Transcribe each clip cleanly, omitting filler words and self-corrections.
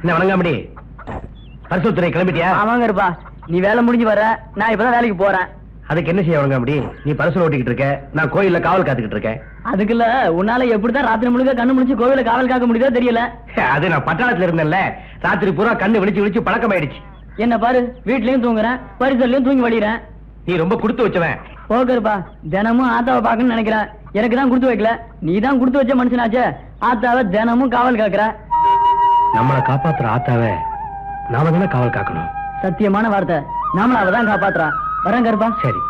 என்ன வணங்காமடி பரிசுத்துறை கிளம்பிட்டியா? ஆமாங்க இருப்பா, நீ வேலை முடிஞ்சு வர, நான் இப்பதான் வேலைக்கு போறேன். அதுக்கு என்ன செய்ய வணங்காமடி? நீ பரிசு ஓட்டிக்கிட்டு இருக்க, நான் கோயில்ல காவல் காத்துக்கிட்டு இருக்கேன். அதுக்குல்ல உன்னால எப்படிதான் ராத்திரி முழுக்க கண்ணு முடிச்சு கோவில காவல் காக்க முடியுதோ தெரியல. அது நான் பட்டாளத்துல இருந்தேன்ல, ராத்திரி பூரா கண்ணு விழிச்சு விழிச்சு பழக்கமாயிடுச்சு. என்ன பாரு, வீட்லயும் தூங்குறேன், பரிசல்லையும் தூங்கி வழிறேன். நீ ரொம்ப கொடுத்து வச்சவன். போகருப்பா, தினமும் ஆத்தாவை பாக்கணும்னு நினைக்கிறேன். எனக்கு தான் கொடுத்து வைக்கல, நீ தான் கொடுத்து வச்ச மனுஷனாச்சே. ஆத்தாவை தினமும் காவல் காக்குற. நம்மளை காப்பாத்துற ஆத்தாவை நாம தானே காவல் காக்கணும். சத்தியமான வார்த்தை, நாம அவதான் காப்பாத்துறா. வரேன் கருப்பா. சரி.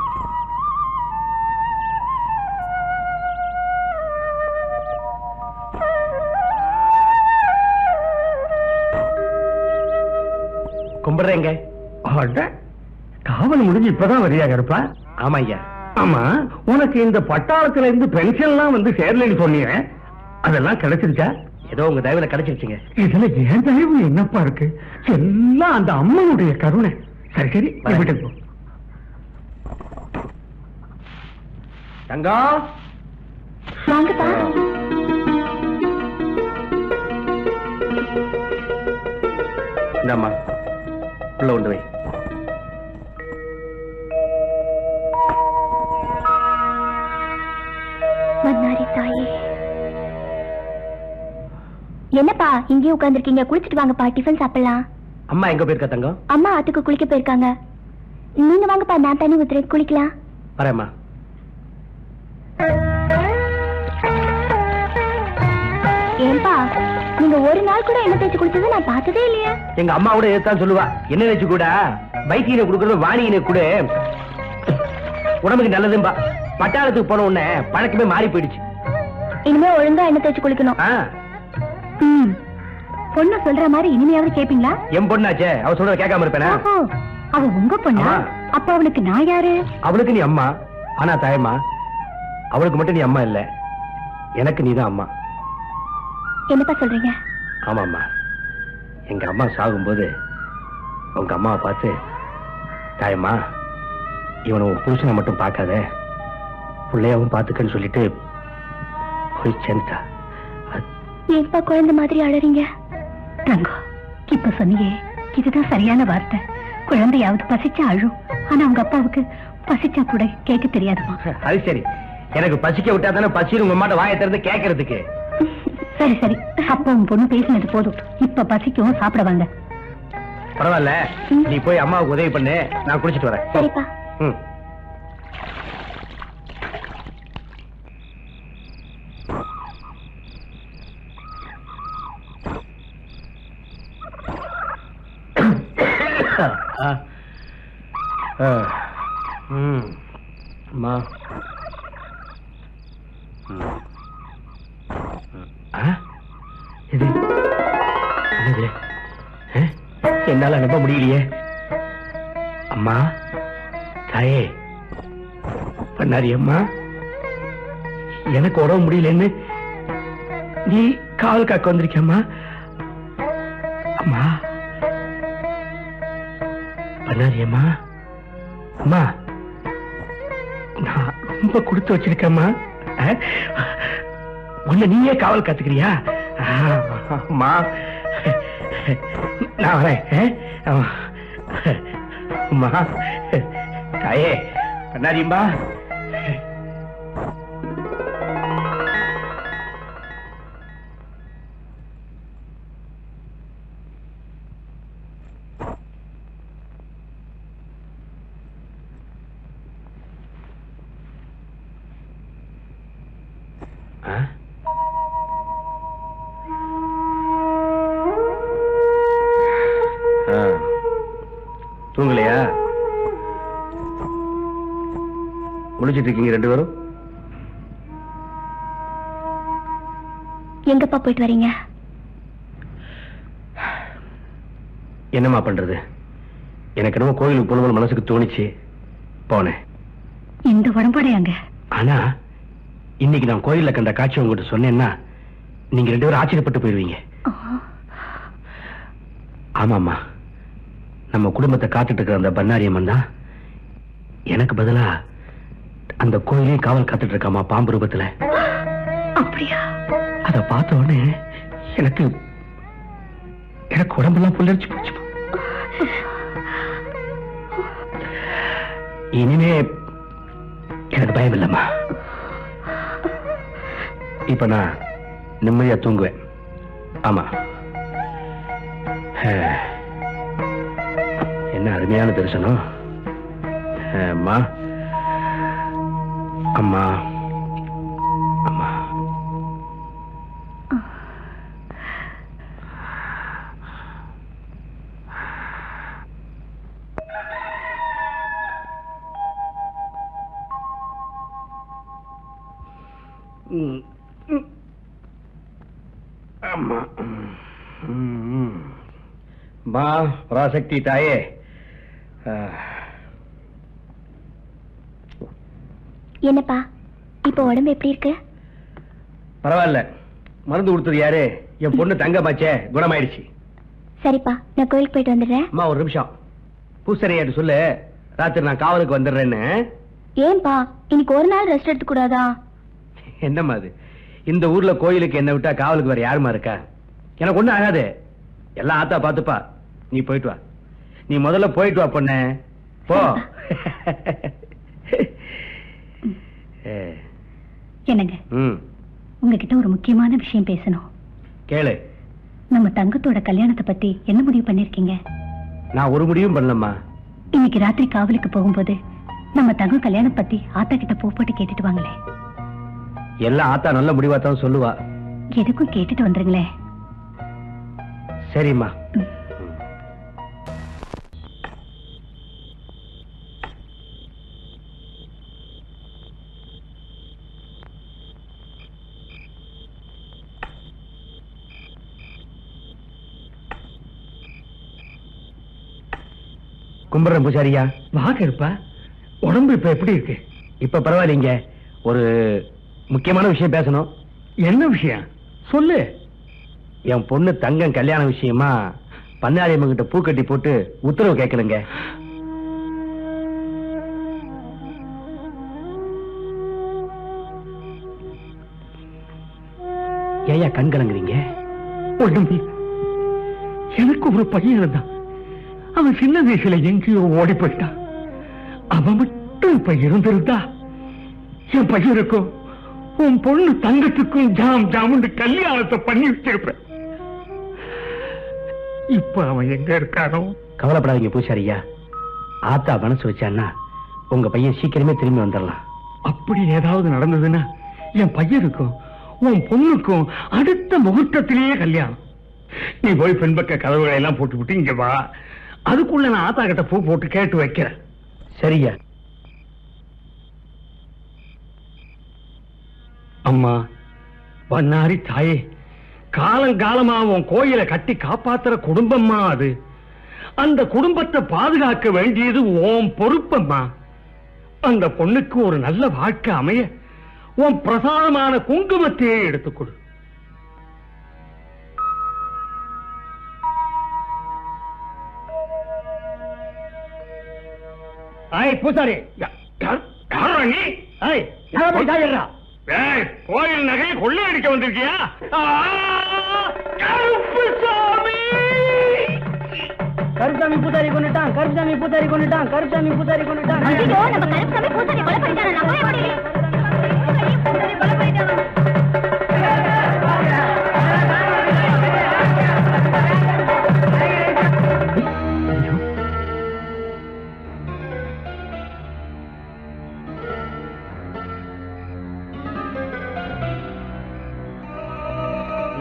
கும்பிடுறேங்க. காவல் முடிஞ்சு இப்பதான் வரியா கருப்பா? ஆமா ஐயா. ஆமா, உனக்கு இந்த பட்டாளத்துல இருந்து பென்ஷன்லாம் வந்து சேரலன்னு சொன்னீங்க, அதெல்லாம் கிடைச்சிருச்சா? ஏதோ உங்க தயவுல கிடைச்சிருச்சுங்க. இதுல ஏன் தயவு என்னப்பா இருக்கு? எல்லாம் அந்த அம்மனுடைய கருணை. சரி சரி, வீட்டுக்கு போ. தங்கம் வாங்கப்பா. இந்தாம்மா, உள்ள கொண்டு வை. மன்னாரி தாயே. என்னப்பா இங்கேயே உட்கார்ந்துருக்கீங்க? குளிச்சுட்டு வாங்கப்பா, டிஃபன் சாப்பிடலாம். அம்மா எங்க போயிருக்கா தங்கம்? அம்மா ஆத்துக்கு குளிக்க போயிருக்காங்க. நீங்க வாங்கப்பா, நான் தண்ணி ஊத்துறேன், குளிக்கலாம். வரேம்மா. ஏன்பா, நீங்க ஒரு நாள் கூட எண்ணெய் தேய்ச்சி குளிச்சது நான் பார்த்ததே இல்லையா? எங்க அம்மா கூட எதுதான் சொல்லுவா, என்ன நினைச்சு கூட வைத்தியனை கொடுக்கறது வாணியினை கூட உடம்புக்கு நல்லதும்பா. பட்டாளத்துக்கு போன உடனே பழக்கமே மாறி போயிடுச்சு. இனிமே ஒழுங்கா எண்ணெய் தேய்ச்சி குளிக்கணும். பொண்ணு சொல்ற மாதிரி இனிமையாவது கேப்பீங்களா? என் பொண்ணாச்சே, அவ சொல்றத கேட்காம இருப்பேனா? அவ உங்க பொண்ணா? அப்ப அவளுக்கு நான் யாரு? அவளுக்கு நீ அம்மா. ஆனா தாயம்மா, அவளுக்கு மட்டும் நீ அம்மா இல்ல, எனக்கு நீதான் அம்மா. என்னப்பா சொல்றீங்க? ஆமாம்மா, எங்க அம்மா சாகும்போது உங்க அம்மாவை பார்த்து, தாயம்மா இவனை உன் புருஷனை மட்டும் பார்க்காத, பிள்ளையாவும் பார்த்துக்கன்னு சொல்லிட்டு போய் சேர்ந்துட்டா. ஏன்பா குழந்தை மாதிரி அழறீங்க? தங்கம், இப்ப சொன்னியே, இதுதான் சரியான வார்த்தை. குழந்தையாவது பசிச்சா அழும், ஆனா உங்க அப்பாவுக்கு பசிச்சா கூட கேட்க தெரியாதுமா. அது சரி, எனக்கு பசிக்க விட்டா தானே பசின்னு உங்க அம்மாட்ட வாயை திறந்து கேட்கறதுக்கு. சரி சரி, அப்ப உன் பொண்ணு பேசினது போதும், இப்ப பசிக்கும், சாப்பிட வாங்க. பரவாயில்ல, நீ போய் அம்மாவுக்கு உதவி பண்ணு, நான் குளிச்சிட்டு வரேன். சரிப்பா. அம்மா, இது என்னது? என்னால நம்ப முடியலையே. அம்மா, தாயே, பண்ணாரி அம்மா, எனக்கு உடம்பு முடியலன்னு நீ காவல் காக்க வந்திருக்கியம்மா. அம்மா, பண்ணாரி அம்மா, அம்மா, நான் ரொம்ப கொடுத்து வச்சிருக்கேம்மா. உன்னை நீயே காவல் காத்துக்கிறியா? அம்மா, நான் வரேன். அம்மா, தாயே, பண்ணாரியம்மா. தூங்கலையா? முடிச்சிட்டு இருக்கீங்க ரெண்டு பேரும்? எங்கப்பா போயிட்டு வரீங்க? என்னம்மா பண்றது, எனக்கு என்னமோ கோயிலுக்கு போகணும்னு மனசுக்கு தோணிச்சு, போனேன். இந்த உடம்படையாங்க. ஆனா இன்னைக்கு நான் கோயில்ல கண்ட காட்சி உங்ககிட்ட சொன்னேன்னா நீங்க ரெண்டு பேரும் ஆச்சரியப்பட்டு போயிருவீங்க. ஆமாம்மா, நம்ம குடும்பத்தை காத்துட்டு இருக்கிற அந்த பண்ணாரி அம்மன் தான் எனக்கு பதிலா அந்த கோயிலே காவல் காத்துட்டு இருக்காமா, பாம்பு ரூபத்துல. அப்படியா? அத பார்த்த உடனே எனக்கு எனக்கு உடம்பெல்லாம் புல்லரிச்சு போச்சு. இனிமே எனக்கு பயம் இல்லம்மா. இப்ப நான் நிம்மதியா தூங்குவேன். ஆமா, என்ன அருமையான தரிசனம். அம்மா அம்மா அம்மா. அம்மா மா பராசக்தி தாயே, என்னப்பா இப்ப உடம்பு எப்படி இருக்கு? பரவாயில்ல. மருந்து கொடுத்தது யாரு? என் பொண்ணு தங்கமாச்சே, குணமாயிடுச்சு. சரிப்பா, நான் கோயிலுக்கு போயிட்டு வந்துடுறேன். அம்மா ஒரு நிமிஷம், பூசரியாட்டு சொல்லு ராத்திரி நான் காவலுக்கு வந்துடுறேன்னு. ஏன்பா இன்னைக்கு ஒரு நாள் ரெஸ்ட் எடுத்து கூடாதா? என்னம்மா அது? இந்த ஊர்ல கோயிலுக்கு என்ன விட்டா காவலுக்கு வேற யாருமா இருக்கா? எனக்கு ஒண்ணும் ஆகாது, எல்லாம் ஆத்தா பாத்துப்பா. நீ போயிட்டு வா. நீ முதல்ல போயிட்டு வா பொண்ணே, போ. என்னங்க, உங்ககிட்ட ஒரு முக்கியமான விஷயம் பேசணும். கேளு. நம்ம தங்கத்தோட கல்யாணத்தை பத்தி என்ன முடிவு பண்ணிருக்கீங்க? நான் ஒரு முடிவும் பண்ணலம்மா. இன்னைக்கு ராத்திரி காவலுக்கு போகும்போது நம்ம தங்கம் கல்யாணம் பத்தி ஆத்தா கிட்ட போட்டு கேட்டுட்டு வாங்களே. எல்லாம் ஆத்தா நல்ல முடிவா தான் சொல்லுவா. எதுக்கும் கேட்டுட்டு வந்துருங்களே. சரிம்மா. கும்பிடுறேன் பூசாரியா. வாங்க இருப்பா. உடம்பு இப்ப எப்படி இருக்கு? இப்ப பரவாயில்லைங்க. ஒரு முக்கியமான விஷயம் பேசணும். என்ன விஷயம் சொல்லு. என் பொண்ணு தங்கம் கல்யாண விஷயமா பண்ணாரியம்ம கிட்ட பூக்கட்டி போட்டு உத்தரவு கேட்கணுங்க. ஏயா கண் கலங்குறீங்க? உடம்பு எனக்கு ஒரு பையன் இருந்தான். அவன் சின்ன வயசுல எங்கேயோ ஓடி போயிட்டான். அவன் மட்டும் இப்ப இருந்திருந்தா என் பையனுக்கும் உன் பொண்ணு தங்கத்துக்கும் ஜாம் ஜாமுன்னு கல்யாணத்தை பண்ணி வச்சிருப்பேன். இப்ப அவன் எங்க இருக்கானோ? கவலைப்படாதீங்க பூசாரியா. ஆத்தா மனசு வச்சான்னா உங்க பையன் சீக்கிரமே திரும்பி வந்துடலாம். அப்படி ஏதாவது நடந்ததுன்னா என் பையனுக்கும் உன் பொண்ணுக்கும் அடுத்த முகூர்த்தத்திலேயே கல்யாணம். நீ போய் பின்பக்க கதவுகளை எல்லாம் போட்டு விட்டு இங்க வா. அதுக்குள்ள நான் ஆத்தா கிட்ட பூ போட்டு கேட்டு வைக்கிறேன். சரியா? அம்மா பண்ணாரி தாயே, காலங்காலமா உன் கோயிலை கட்டி காப்பாத்துற குடும்பம்மா அது. அந்த குடும்பத்தை பாதுகாக்க வேண்டியது உன் பொறுப்பம்மா. அந்த பொண்ணுக்கு ஒரு நல்ல வாழ்க்கை அமைய உன் பிரசாதமான குங்குமத்தையே எடுத்துக்கொடு. பூசாரி கோயில் நகையை கொள்ளையடிக்க வந்திருக்கியா? கருப்சாமி பூசாரி கொண்டுட்டான், கருப்சாமி பூசாரி கொண்டுட்டான், கருப்சாமி பூசாரி கொண்டுட்டான்.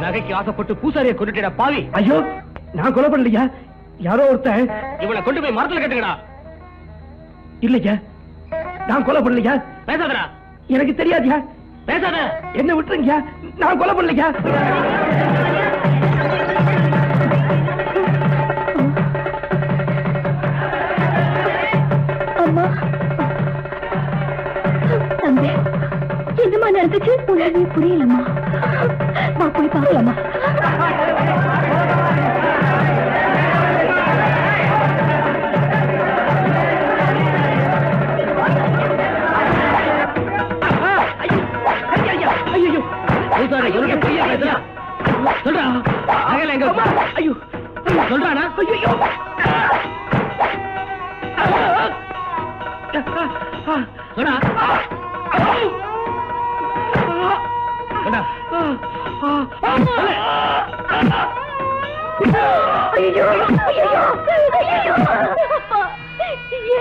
நகைக்கு ஆசைப்பட்டு பூசாரியை கொண்டுட்டா பாவி. ஐயோ, நான் கொலை பண்ணலையா? யாரோ ஒருத்தன் இவனை கொண்டு போய் மரத்துல கட்டுங்கடா. இல்லையா, நான் கொலை பண்ணலையா? பேசாதடா. எனக்கு தெரியாதியா? பேசாத. என்ன விட்டுருங்க, நான் கொலை பண்ணலையா? அம்மா, தம்பி என்னமா நடந்துச்சு? உடனே புரியலம்மா. வா போய் பார்க்கலாமா? பூசாரி சொல்றா. ஐயோ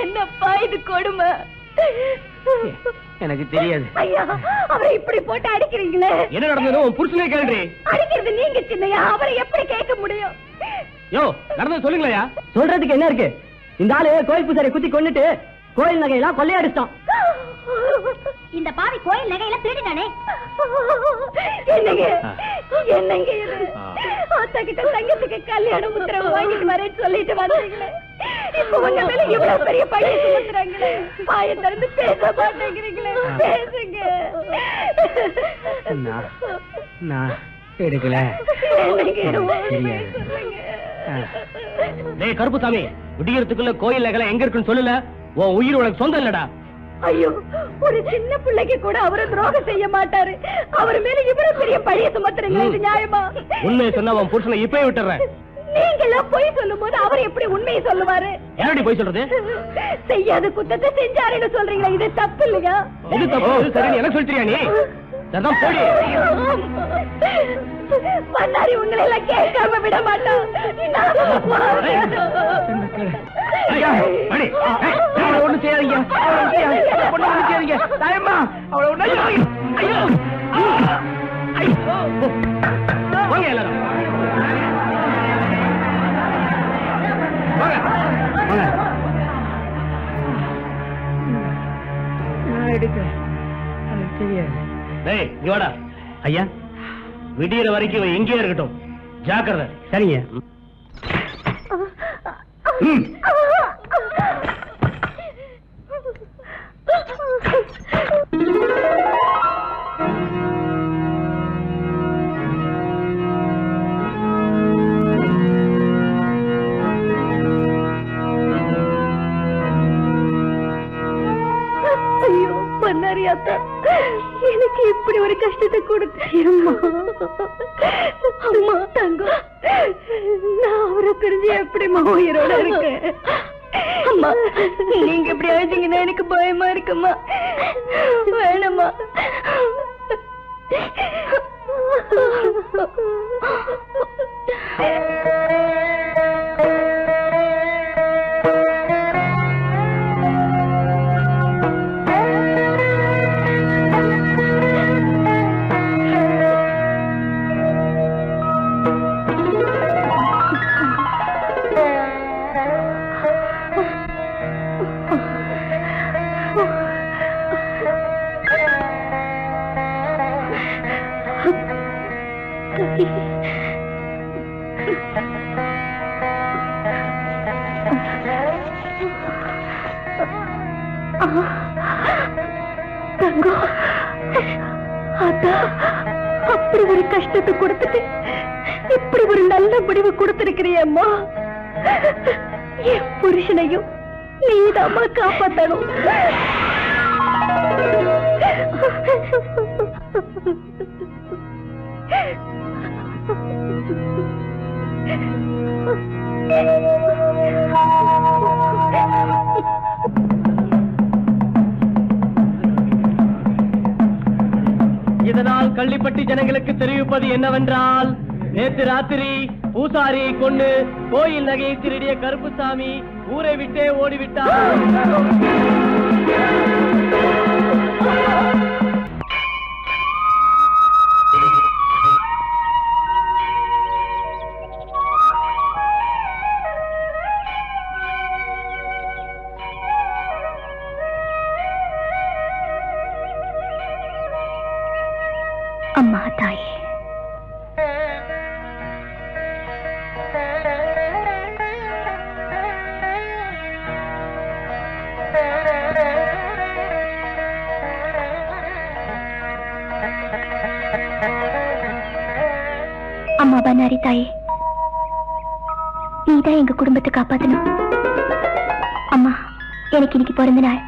என்னப்பா இது கொடுமை? எனக்கு தெரியாது. ஐயா, அவரை இப்படி போட்டு அடிக்கிறீங்களே. என்ன நடந்தது? உன் புருஷனே கேள்றி. அடிக்கிறது நீங்க சின்னையா, அவரை எப்படி கேட்க முடியும்? யோ, நடந்தது சொல்லுங்களா? சொல்றதுக்கு என்ன இருக்கு? இந்த ஆளு கோயில் பூசாரி குத்தி கொண்டுட்டு கோயில் நகையெல்லாம் கொள்ளையடிச்சிட்டான். இந்த பாவி கோயில் நகையில திருடினானே. என்னங்க என்னங்க இது? அத்தா கிட்ட தங்கத்துக்கு கல்யாணம் உத்தரவு வாங்கிட்டு வரேன்னு சொல்லிட்டு வந்தீங்களே, இப்ப உங்க மேல இவ்வளவு பெரிய பழி சுமத்துறாங்களே. வாயை திறந்து பேச மாட்டேங்கிறீங்களே, பேசுங்க. நான் எடுக்கல. டேய் கருப்புசாமி, விடியறதுக்குள்ள கோயில் நகை எங்க இருக்குன்னு சொல்லல. உன் உயிர் உனக்கு சொந்தம் இல்லடா. ஐயோ, ஒரு சின்ன பிள்ளைக்கு கூட அவரை துரோகம் செய்ய மாட்டாரு. அவர் மேல இவ்வளவு பெரிய பழிய சுமத்துறீங்க, இது நியாயமா? உண்மையை சொன்னா உன் புருஷனை இப்பவே விட்டுறேன். நீங்க எல்லாம் பொய் சொல்லும் போது அவர் எப்படி உண்மையை சொல்லுவாரு? என்னடி பொய் சொல்றது? செய்யாத குத்தத்தை செஞ்சாருன்னு சொல்றீங்களா? இது தப்பு இல்லையா? இது தப்பு. சரி, எனக்கு சொல்லிட்டியா நீ? அதான் போடி. பண்ணாரி உங்களை எல்லாம் கேட்காம விட மாட்டோம். ஒண்ணு செய்யாதீங்க, ஒண்ணு செய்யாதீங்க. தாயம்மா, அவளை ஒண்ணு ஐயோ வாங்க எல்லாரும் வாங்க வாங்க. நான் எடுக்கிறேன். டேய் இங்க வாடா. ஐயா, விடியற வரைக்கும் இவன் எங்கேயே இருக்கட்டும். ஜாக்கிரதை. சரிங்க. ஐயோ பண்ணாரி அத்தா, எனக்கு இப்படி ஒரு கஷ்டத்தை கொடுத்தீங்கம்மா. அம்மா தங்கம், நான் அவரை பிரிஞ்சு எப்படிமா உயிரோட இருக்கேன்? அம்மா, நீங்க இப்படி அழுதீங்கன்னா எனக்கு பயமா இருக்குமா? வேணாமா? தங்கம், அதான் அப்படி ஒரு கஷ்டத்தை கொடுத்துட்டு இப்படி ஒரு நல்ல முடிவு கொடுத்திருக்கிறியம்மா. என் புருஷனையும் நீதாம்மா காப்பாத்தணும். இதனால் கள்ளிப்பட்டி ஜனங்களுக்கு தெரிவிப்பது என்னவென்றால், நேற்று ராத்திரி பூசாரியை கொண்டு கோயில் நகையை திருடிய கருப்புசாமி ஊரை விட்டே ஓடிவிட்டார். அம்மா தாயே, அம்மா பண்ணாரி தாயே, நீதான் எங்க குடும்பத்தை காப்பாத்தணும். அம்மா, எனக்கு இன்னைக்கு பிறந்த நாள்.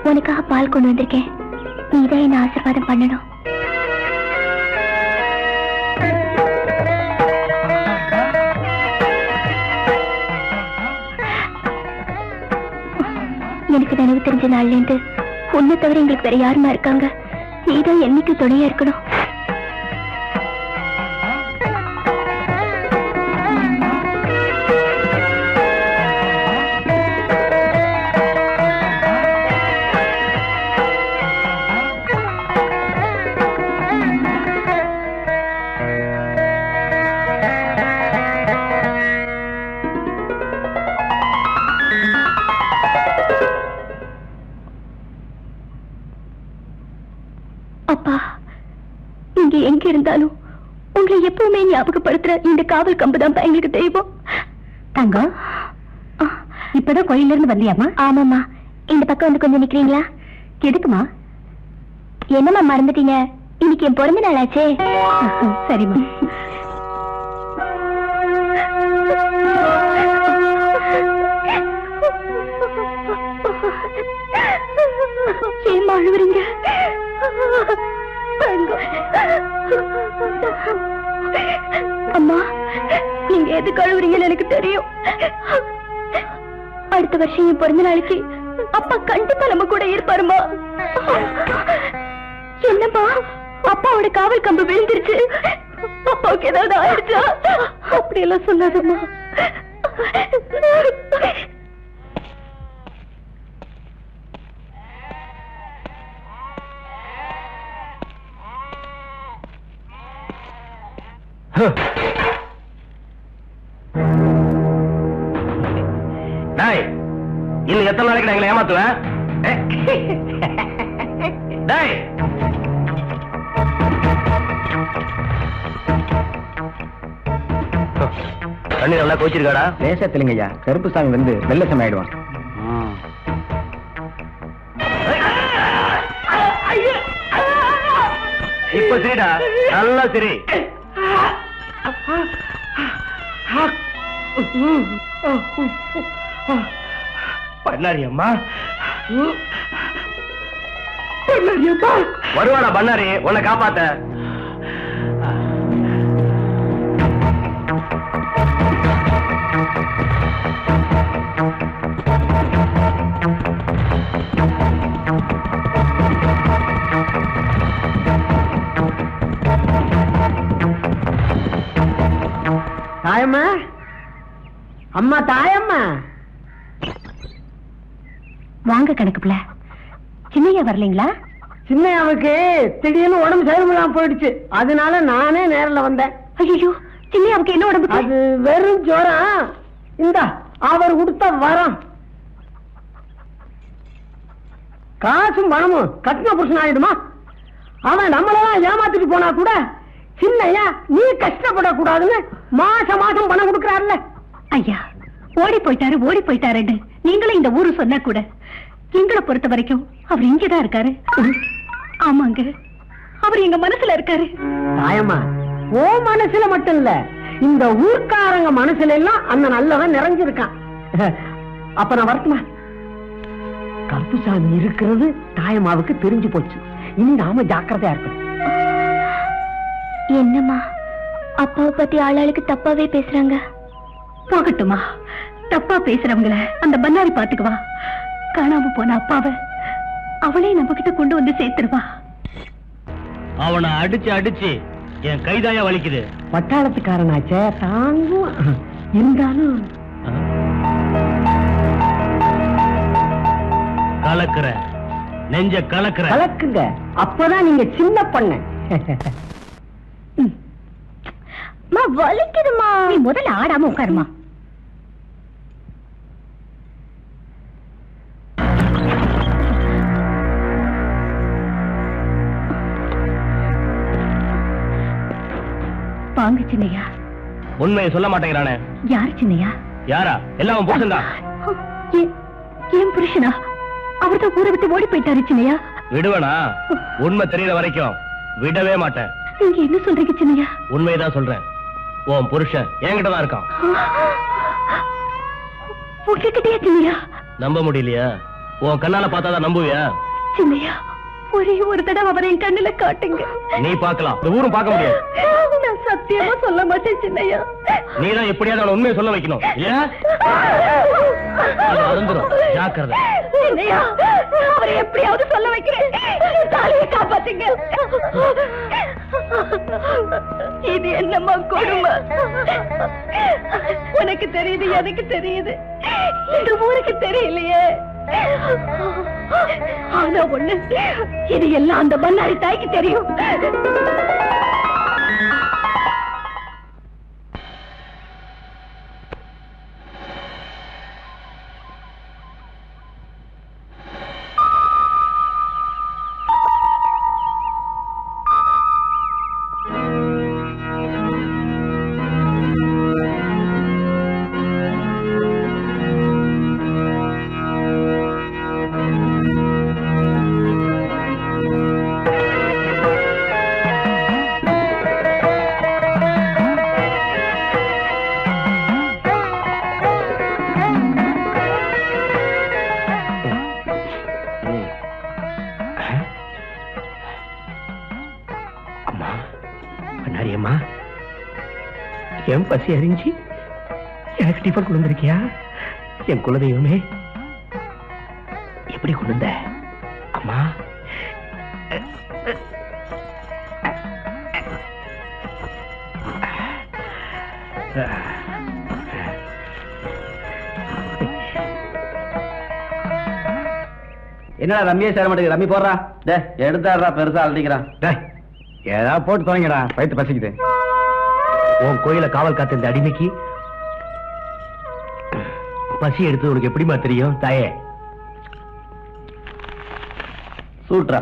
உனக்காக பால் கொண்டு வந்திருக்கேன். நீதான் என்ன ஆசீர்வாதம் பண்ணணும். எனக்கு நினைவு தெரிஞ்ச நாள்ல இருந்து உன்னை தவிர எங்களுக்கு வேற யாருமா இருக்காங்க? நீதான் என்னைக்கு துணையா இருக்கணும். அப்பா, நீங்க எங்க இருந்தாலும் உங்களை எப்பவுமே ஞாபகப்படுத்துற இந்த காவல் கம்புதான் எங்களுக்கு தெய்வம். தங்கம், இப்பதான் கோயில இருந்து வந்தியாமா? ஆமாம்மா. இந்த பக்கம் வந்து கொஞ்சம் நிக்கிறீங்களா? எதுக்குமா? என்னம்மா மறந்துட்டீங்க? இன்னைக்கு என் பிறந்த நாள் ஆச்சே. சரிம்மா. ஏம்மா அழுவுறீங்க? அம்மா, நீங்க எதுக்கு அழுவுறீங்கன்னு எனக்கு தெரியும். அடுத்த வருஷம் என் பிறந்த நாளைக்கு அப்பா கண்டிப்பா நம்ம கூட இருப்பாருமா. என்னம்மா, அப்பாவோட காவல் கம்பு விழுந்துருச்சு, அப்பாவுக்கு ஏதாவது ஆயிடுச்சா? அப்படி எல்லாம் சொல்லாதம்மா. இன்னும் எத்தனை நாளைக்கு எங்களை ஏமாத்துவேன்? தண்ணி நல்லா கோச்சிருக்காடா? லேசா தெலுங்கய்யா, கருப்பு சாமி வந்து வெள்ளசம் ஆயிடுவான். இப்ப சரிடா, நல்லா சரி. பண்ணாரி அம்மா, வருவாடா பண்ணாரி உன்னை காப்பாத்த. தாயம்மா, அம்மா தாயம்மா. வாங்க கணக்கு பிள்ளை. சின்னையா வரலீங்களா? சின்னையாவுக்கு திடீர்னு உடம்பு சரியில்லாம போயிடுச்சு, அதனால நானே நேரில் வந்தேன். ஐயோ, சின்னையாவுக்கு என்ன உடம்பு? அது வெறும் ஜோரம். இந்த அவர் கொடுத்த வரம். காசும் பணமும் கட்டின புருஷன் ஆயிடுமா? அவன் நம்மளெல்லாம் ஏமாத்திட்டு போனா கூட சின்னையா நீ கஷ்டப்படக்கூடாதுன்னு மாசம் மாசம் பணம் கொடுக்கறாருல்ல. ஐயா, ஓடி போயிட்டாருன்னு நீங்களும் இந்த ஊரு சொன்னா கூட எங்களை பொறுத்த வரைக்கும் அவர் இங்கதான் இருக்காரு. ஆமாங்க, அவர் எங்க மனசுல இருக்காரு. தாயம்மா, ஓ மனசுல மட்டும் இல்ல, இந்த ஊர்க்காரங்க மனசுல எல்லாம் அந்த நல்லவன் நிறைஞ்சிருக்கான். அப்ப நான் வரட்டுமா? கருப்புசாமி இருக்கிறது தாயம்மாவுக்கு தெரிஞ்சு போச்சு. இனி நாம ஜாக்கிரதையா இருக்கணும். என்னம்மா, அப்பாவை பத்தி ஆளாளுக்கு தப்பாவே பேசுறாங்க. போகட்டுமா, தப்பா பேசுறவங்கள அந்த பண்ணாரி பாத்துக்குவா. காணாம போன அப்பாவை அவளே நம்ம கிட்ட கொண்டு வந்து சேர்த்துருவா. அவனை அடிச்சு என் கைதாயா வலிக்குது. பட்டாளத்துக்காரனாச்சே, தாங்கும். இருந்தாலும் கலக்குற நெஞ்ச கலக்குங்க. அப்பதான் நீங்க சின்ன பண்ண. வலிக்குதுமா. நீ முதல்ல ஆடாம உட்காருமா. வாங்க சின்னையா. உண்மையை சொல்ல மாட்டேங்கிறானே. யாரு சின்னையா? யாரா? எல்லாம் புருஷன்தான். ஏன் புருஷனா? அவர்தான் ஊரை விட்டு ஓடி போயிட்டாரு சின்னையா. விடுவனா? உண்மை தெரியற வரைக்கும் விடவே மாட்டேன். நீங்க என்ன சொல்றீங்க சின்னையா? உண்மையதான் சொல்றேன். உன் புருஷன் என்கிட்டதான் இருக்கான். உங்ககிட்டயா சின்னையா? நம்ப முடியலையா? உன் கண்ணால பார்த்தாதான் நம்புவியா? சின்னையா, ஒரே ஒரு தடவை அவரை என் கண்ணுல காட்டுங்க. நீ பார்க்கலாம், இந்த ஊரும் பார்க்க முடியாது. நான் சத்தியமா சொல்ல மாட்டேன் சின்னையா. நீதான் எப்படியாவது அவனை உண்மையை சொல்ல வைக்கணும். இல்லையா அது அருந்துரும். ஜாக்கிரதை. என்னையா அவரை எப்படியாவது சொல்ல வைக்கிறேன். தாலியை காப்பாத்துங்க. இது என்னம்மா கொடுமை? உனக்கு தெரியுது, எனக்கு தெரியுது, இந்த ஊருக்கு தெரியலையே. ஆனா ஒண்ணு, இது எல்லாம் அந்த பண்ணாரி தாய்க்கு தெரியும். என் பசி அறிஞ்சு எனக்கு டிஃபன் கொண்டு வந்திருக்கியா? என் குலதெய்வமே, எப்படி கொண்டு வந்த அம்மா? என்னடா ரம்மியே சேர மாட்டேங்குது. ரம்மி போடுறா. டே எடுத்தாடுறா, பெருசா அழட்டிக்கிறான். ஏதாவது போட்டு துவங்கடா, வயிற்று பசிக்குது. உன் கோயில காவல் காத்த இந்த அடிமைக்கு பசி எடுத்தது உனக்கு எப்படிமா தெரியும் தாயே? சூட்ரா.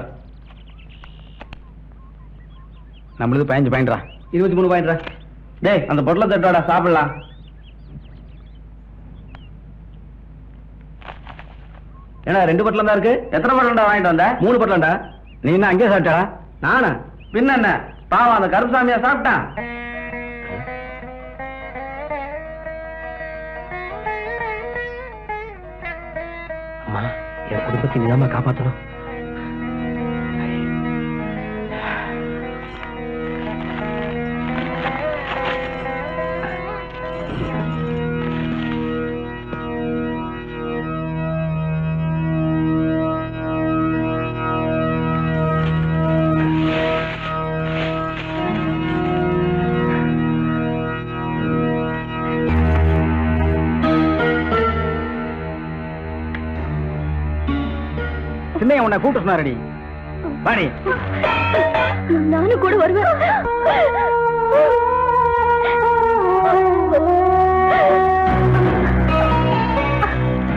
நம்மளுக்கு 15 பாயிண்ட்ரா. 23 பாயிண்ட்ரா. டேய் அந்த பொட்டலை தட்டோட சாப்பிடலாம். ஏன்னா 2 பொட்டலம் தான் இருக்கு. எத்தனை பொட்டலம்டா வாங்கிட்டு வந்த? 3 பொட்டலம்டா. நீ என்ன அங்கேயே சாப்பிட்டா? நானா? பின்ன என்ன பாவம், அந்த கருப்புசாமியா சாப்பிட்டான். அம்மா, என் குடும்பத்தை நீதாம்மா காப்பாற்றணும். சின்னையா உன்னை கூப்பிட்டு சொன்னாரடி. வாடி. நானும் கூட வருவேன்.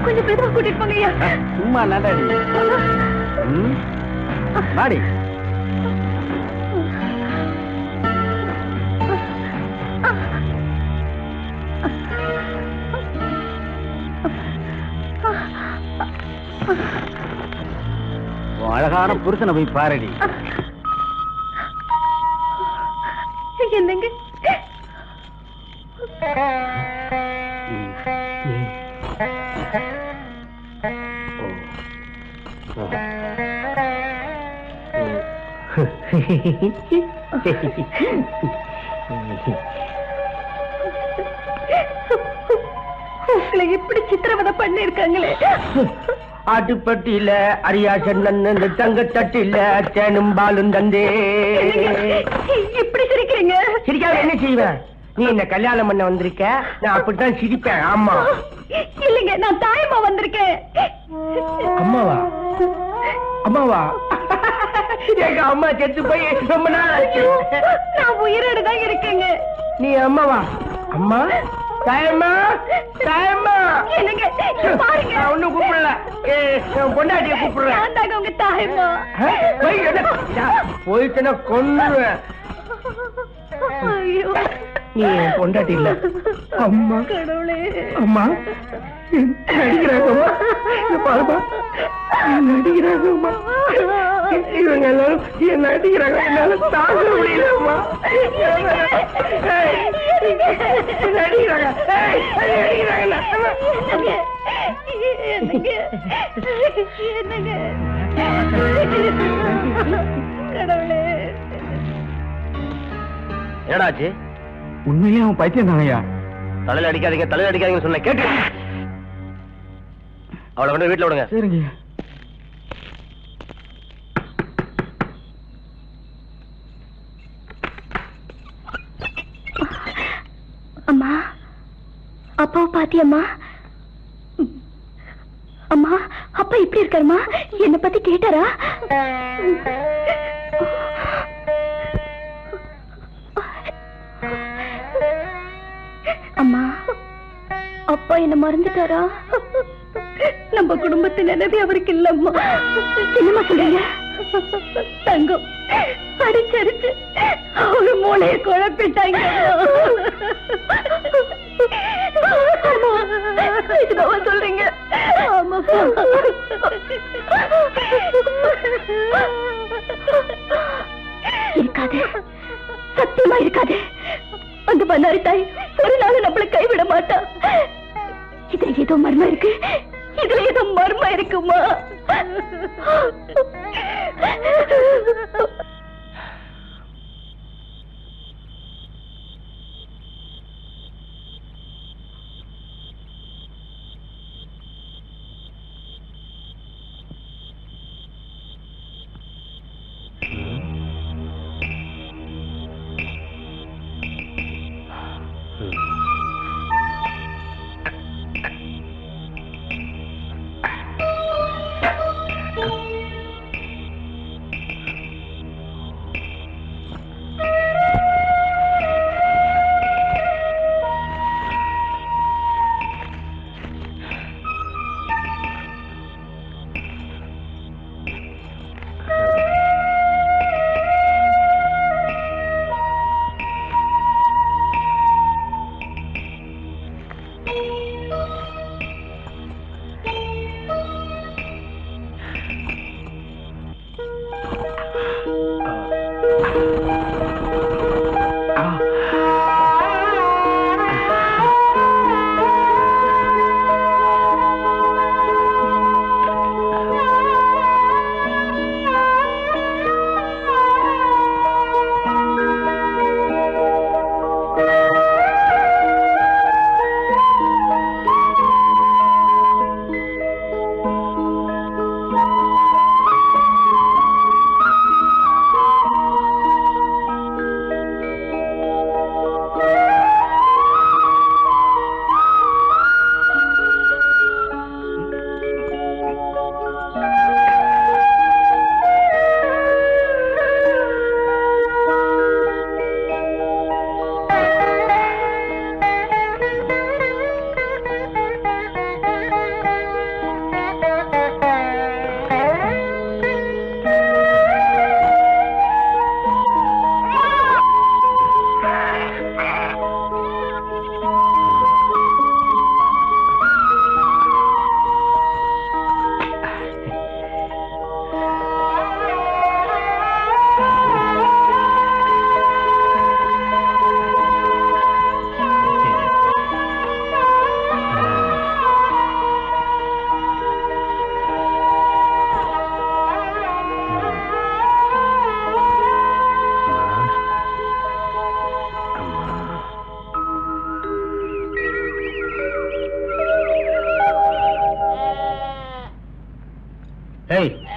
கொஞ்சம் பெருமா கூட்டிட்டு போங்கய்யா. சும்மா நடாடி. வாடி. அழகான புருஷனை போய் பாரடி. என்னங்க உங்களை இப்படி சித்திரவதை பண்ணிருக்காங்களே. ஆட்டுப்பட்டியில அரியாசன் தங்க தட்டில தேனும் பாலும் தந்தே. இப்படி சிரிக்கிறீங்க? சிரிக்காம என்ன செய்வேன்? நீ என்ன கல்யாணம் பண்ண வந்திருக்க, நான் அப்படித்தான் சிரிப்பேன். ஆமா. இல்லைங்க, நான் தாயமா வந்திருக்கேன். அம்மாவா? அம்மாவா? எங்க அம்மா செத்து போய் ரொம்ப நாள் ஆச்சு. நான் உயிரோடு தான் இருக்கேங்க. நீ அம்மாவா? அம்மா தாயம்மா, தாயம்மா. என்னங்க பாருங்க, நான் ஒண்ணும் கூப்பிடல, பொண்டாட்டிய கூப்பிடுறேன். நான் தாங்க உங்க தாயம்மா. போயிட்டுனா கொன்னுருவேன். ஐயோ, நீ பொண்டாட்டி இல்ல. அம்மா கடவுளே. அம்மா நடிக்கிறாங்கம்மா, பாருமா நடிக்கிறாங்கம்மா. இவங்க எல்லாரும் என்ன நடிக்கிறாங்க, என்னால தாங்க முடியலம்மா. நடிக்கிறாங்க கடவுளே. என்னடாச்சு? உண்மையிலே அவன் பைத்தியம் தானையா? தலையில அடிக்காதீங்க, தலையில அடிக்காதீங்கன்னு சொன்ன கேட்டு அவளை கொண்டு வீட்டுல விடுங்க. சரிங்க. அப்பாவை பாத்தியம்மா? அம்மா, அப்பா இப்படி இருக்காருமா? என்ன பத்தி கேட்டாரா? அம்மா, அப்பா என்ன மறந்துட்டாரா? நம்ம குடும்பத்தின் நினைவே அவருக்கு இல்லம்மா. என்னம்மா சொல்றீங்க? தங்கம் அடிச்சடிச்சு அவரு மூளையை குழப்பிட்டாங்க. இதுவா சொல்றீங்க? ஆமாப்பா. இருக்காது, சத்தியமா இருக்காது. அந்த பண்ணாரி தாய் ஒரு நாள் நம்மளை கைவிட மாட்டா. இதுல ஏதோ மர்மம் இருக்கு, இதுல ஏதோ மர்மம் இருக்குமா?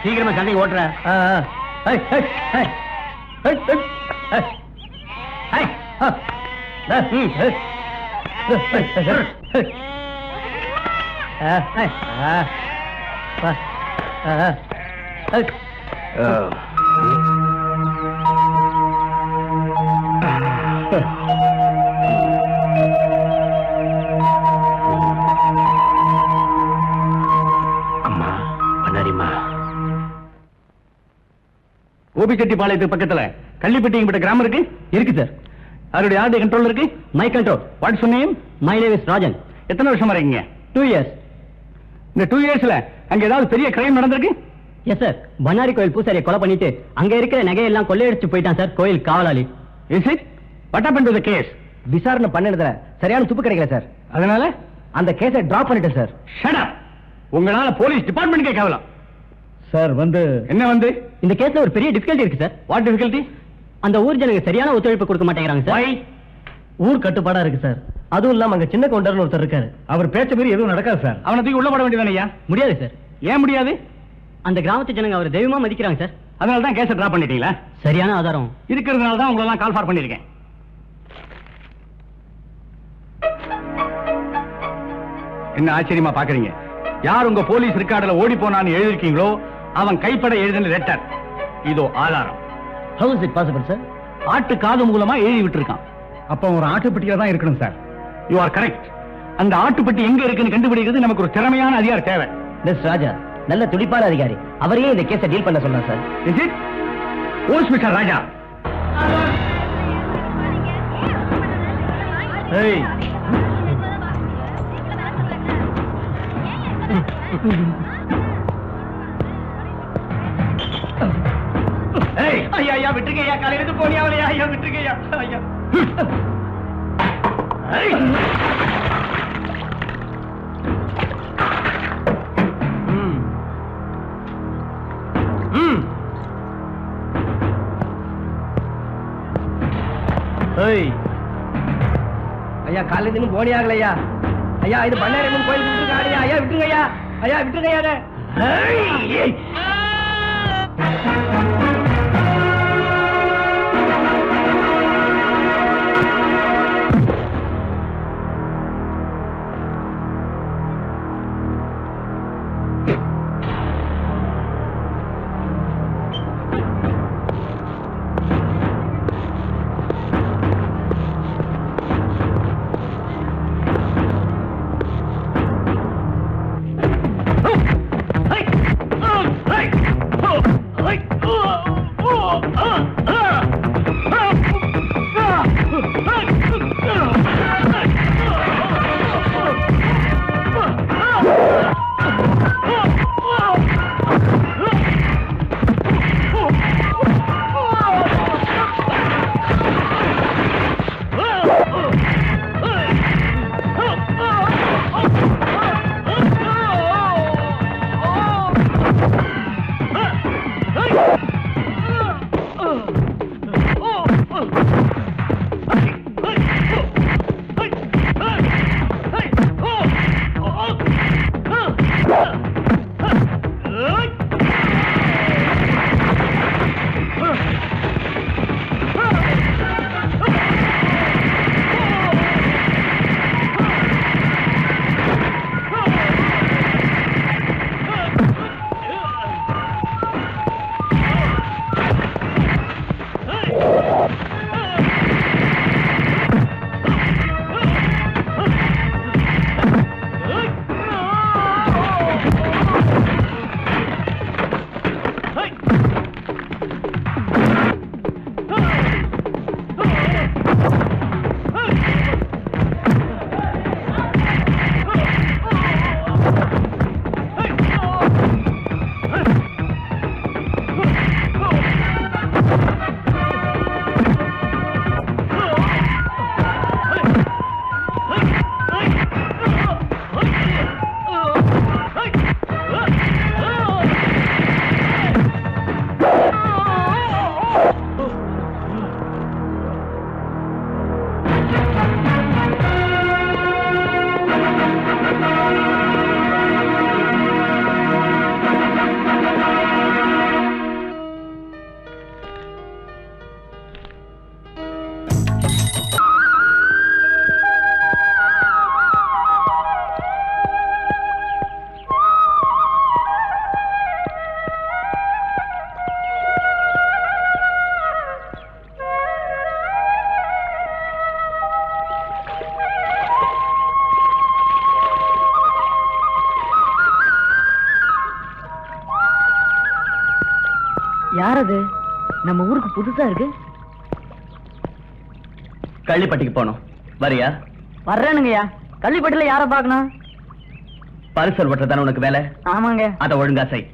சீக்கிரமா சண்டை ஓட்டுற. கோபிச்செட்டிப்பாளையத்துக்கு பக்கத்துல கள்ளிப்பட்டிங்கிட்ட கிராமம் இருக்கு. இருக்கு சார். அவருடைய ஆர்டி கண்ட்ரோல் இருக்கு. My control. What's your name? My name is Rajan. எத்தனை வருஷமா இருக்கீங்க? 2 years. இந்த 2 yearsல அங்க ஏதாவது பெரிய கிரைம் நடந்திருக்கு? Yes sir. பண்ணாரி கோயில் பூசாரியை கொலை பண்ணிட்டு அங்க இருக்கிற நகையெல்லாம் கொள்ளையடிச்சு போயிட்டான் சார் கோயில் காவலாளி. Is it? What happen to the case? விசாரணை பண்ணதுல சரியான துப்பு கிடைக்கல சார். அதனால அந்த கேஸை டிராப் பண்ணிட்டேன் சார். Shut up. உங்களால போலீஸ் டிபார்ட்மெண்ட்க்கே கேவலம். சார் என்ன இந்த கேஸ்ல ஒரு பெரிய டிஃபிகல்ட்டி இருக்கு சார். What difficulty? அந்த ஊர் ஜனங்க சரியான ஒத்துழைப்பு கொடுக்க மாட்டேங்கிறாங்க சார். ஊர் கட்டுப்பாடா இருக்கு சார். அதுவும் இல்லாம அங்க சின்ன கவுண்டர்னு ஒருத்தர் இருக்காரு. அவர் பேச்ச மீறி எதுவும் நடக்காது சார். அவனை தூக்கி உள்ள போட வேண்டியதானே? முடியாது சார். ஏன் முடியாது? அந்த கிராமத்து ஜனங்க அவர் தெய்வமா மதிக்கிறாங்க சார். அதனால தான் கேஸை டிராப் பண்ணிட்டீங்களா? சரியான ஆதாரம் இருக்கிறதுனால தான் உங்களெல்லாம் கால் ஃபார் பண்ணிருக்கேன். என்ன ஆச்சரியமா பாக்குறீங்க? யார் உங்க போலீஸ் ரெக்கார்டுல ஓடி போனான்னு எழுதிருக்கீங்களோ அவன் கைப்பட எழுதின லெட்டர். இதோ ஆதாரம். How is it possible, sir? ஆட்டு காது மூலமா எழுதி விட்டுருக்கான். அப்ப ஒரு ஆட்டுப்பட்டியில தான் இருக்கணும் சார். You are correct. அந்த ஆட்டுப்பட்டி எங்க இருக்குன்னு கண்டுபிடிக்கிறது நமக்கு ஒரு திறமையான அதிகாரி தேவை. மிஸ் ராஜா நல்ல துடிப்பான அதிகாரி. அவரையே இந்த கேஸை டீல் பண்ண சொன்னார் sir. Is it? Who's Mr. Raja? Hey. Hey, ஐயா விட்டுருக்கையா, காலையில இருந்து போனியாவலையா? ஐயா விட்டுருக்கையா, ஐயா. Hey. ஐயா காலையில இருந்து போனி ஆகலையா? ஐயா இது பண்ணாரம்மன் கோயில் விட்டுருக்காடியா? ஐயா விட்டுருங்க ஐயா. ஐயா விட்டுருங்க ஐயா. யார் அது? நம்ம ஊருக்கு புதுசா இருக்கு. கள்ளிப்பட்டிக்கு போனோம். வரியா? வர்றேனுங்கய்யா. கள்ளிப்பட்டில யார பாக்கணும்? பரிசல் வட்டத்தான உனக்கு வேலை? ஆமாங்க. அத ஒழுங்கா செய்.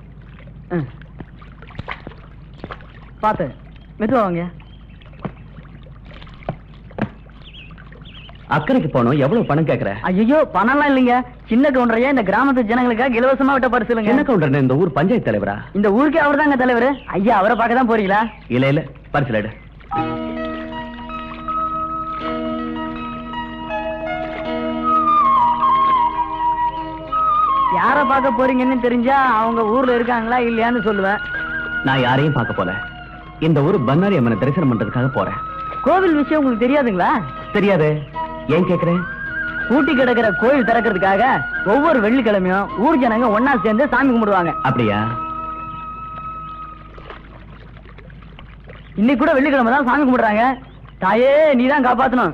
பாத்து மெதுவாங்க. அக்கறைக்கு போனோம். எவ்வளவு பணம் கேக்குற? ஐயோ பணம்லாம் இல்லைங்க. சின்ன கவுண்டரையா இந்த கிராமத்து ஜனங்களுக்காக இலவசமா விட்ட பரிசுலுங்க. சின்ன கவுண்டர் இந்த ஊர் பஞ்சாயத்து தலைவரா? இந்த ஊருக்கே அவர் தாங்க தலைவர். ஐயா அவரை பார்க்க தான் போறீங்களா? இல்ல இல்ல பரிசுல எடு. யார பார்க்க போறீங்கன்னு தெரிஞ்சா அவங்க ஊர்ல இருக்காங்களா இல்லையான்னு சொல்லுவேன். நான் யாரையும் பார்க்க போல. இந்த ஊர் பன்னாரி அம்மனை தரிசனம் பண்றதுக்காக போறேன். கோவில் விஷயம் உங்களுக்கு தெரியாதுங்களா? தெரியாது. ஏன் கேக்குறேன்? பூட்டி கிடக்கிற கோயில் திறக்கிறதுக்காக ஒவ்வொரு வெள்ளிக்கிழமையும் ஊர் ஜனங்க ஒன்னா சேர்ந்து சாமி கும்பிடுவாங்க. அப்படியா? இன்னைக்கு கூட வெள்ளிக்கிழமை தான் சாமி கும்பிடுறாங்க. தாயே நீதான் காப்பாத்தணும்.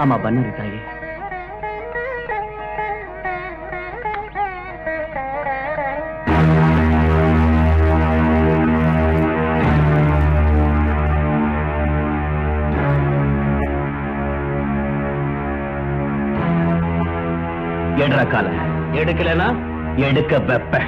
ஆமா பண்ணாரி தாயே. எடுற கால எடுக்கலனா எடுக்க வெப்ப.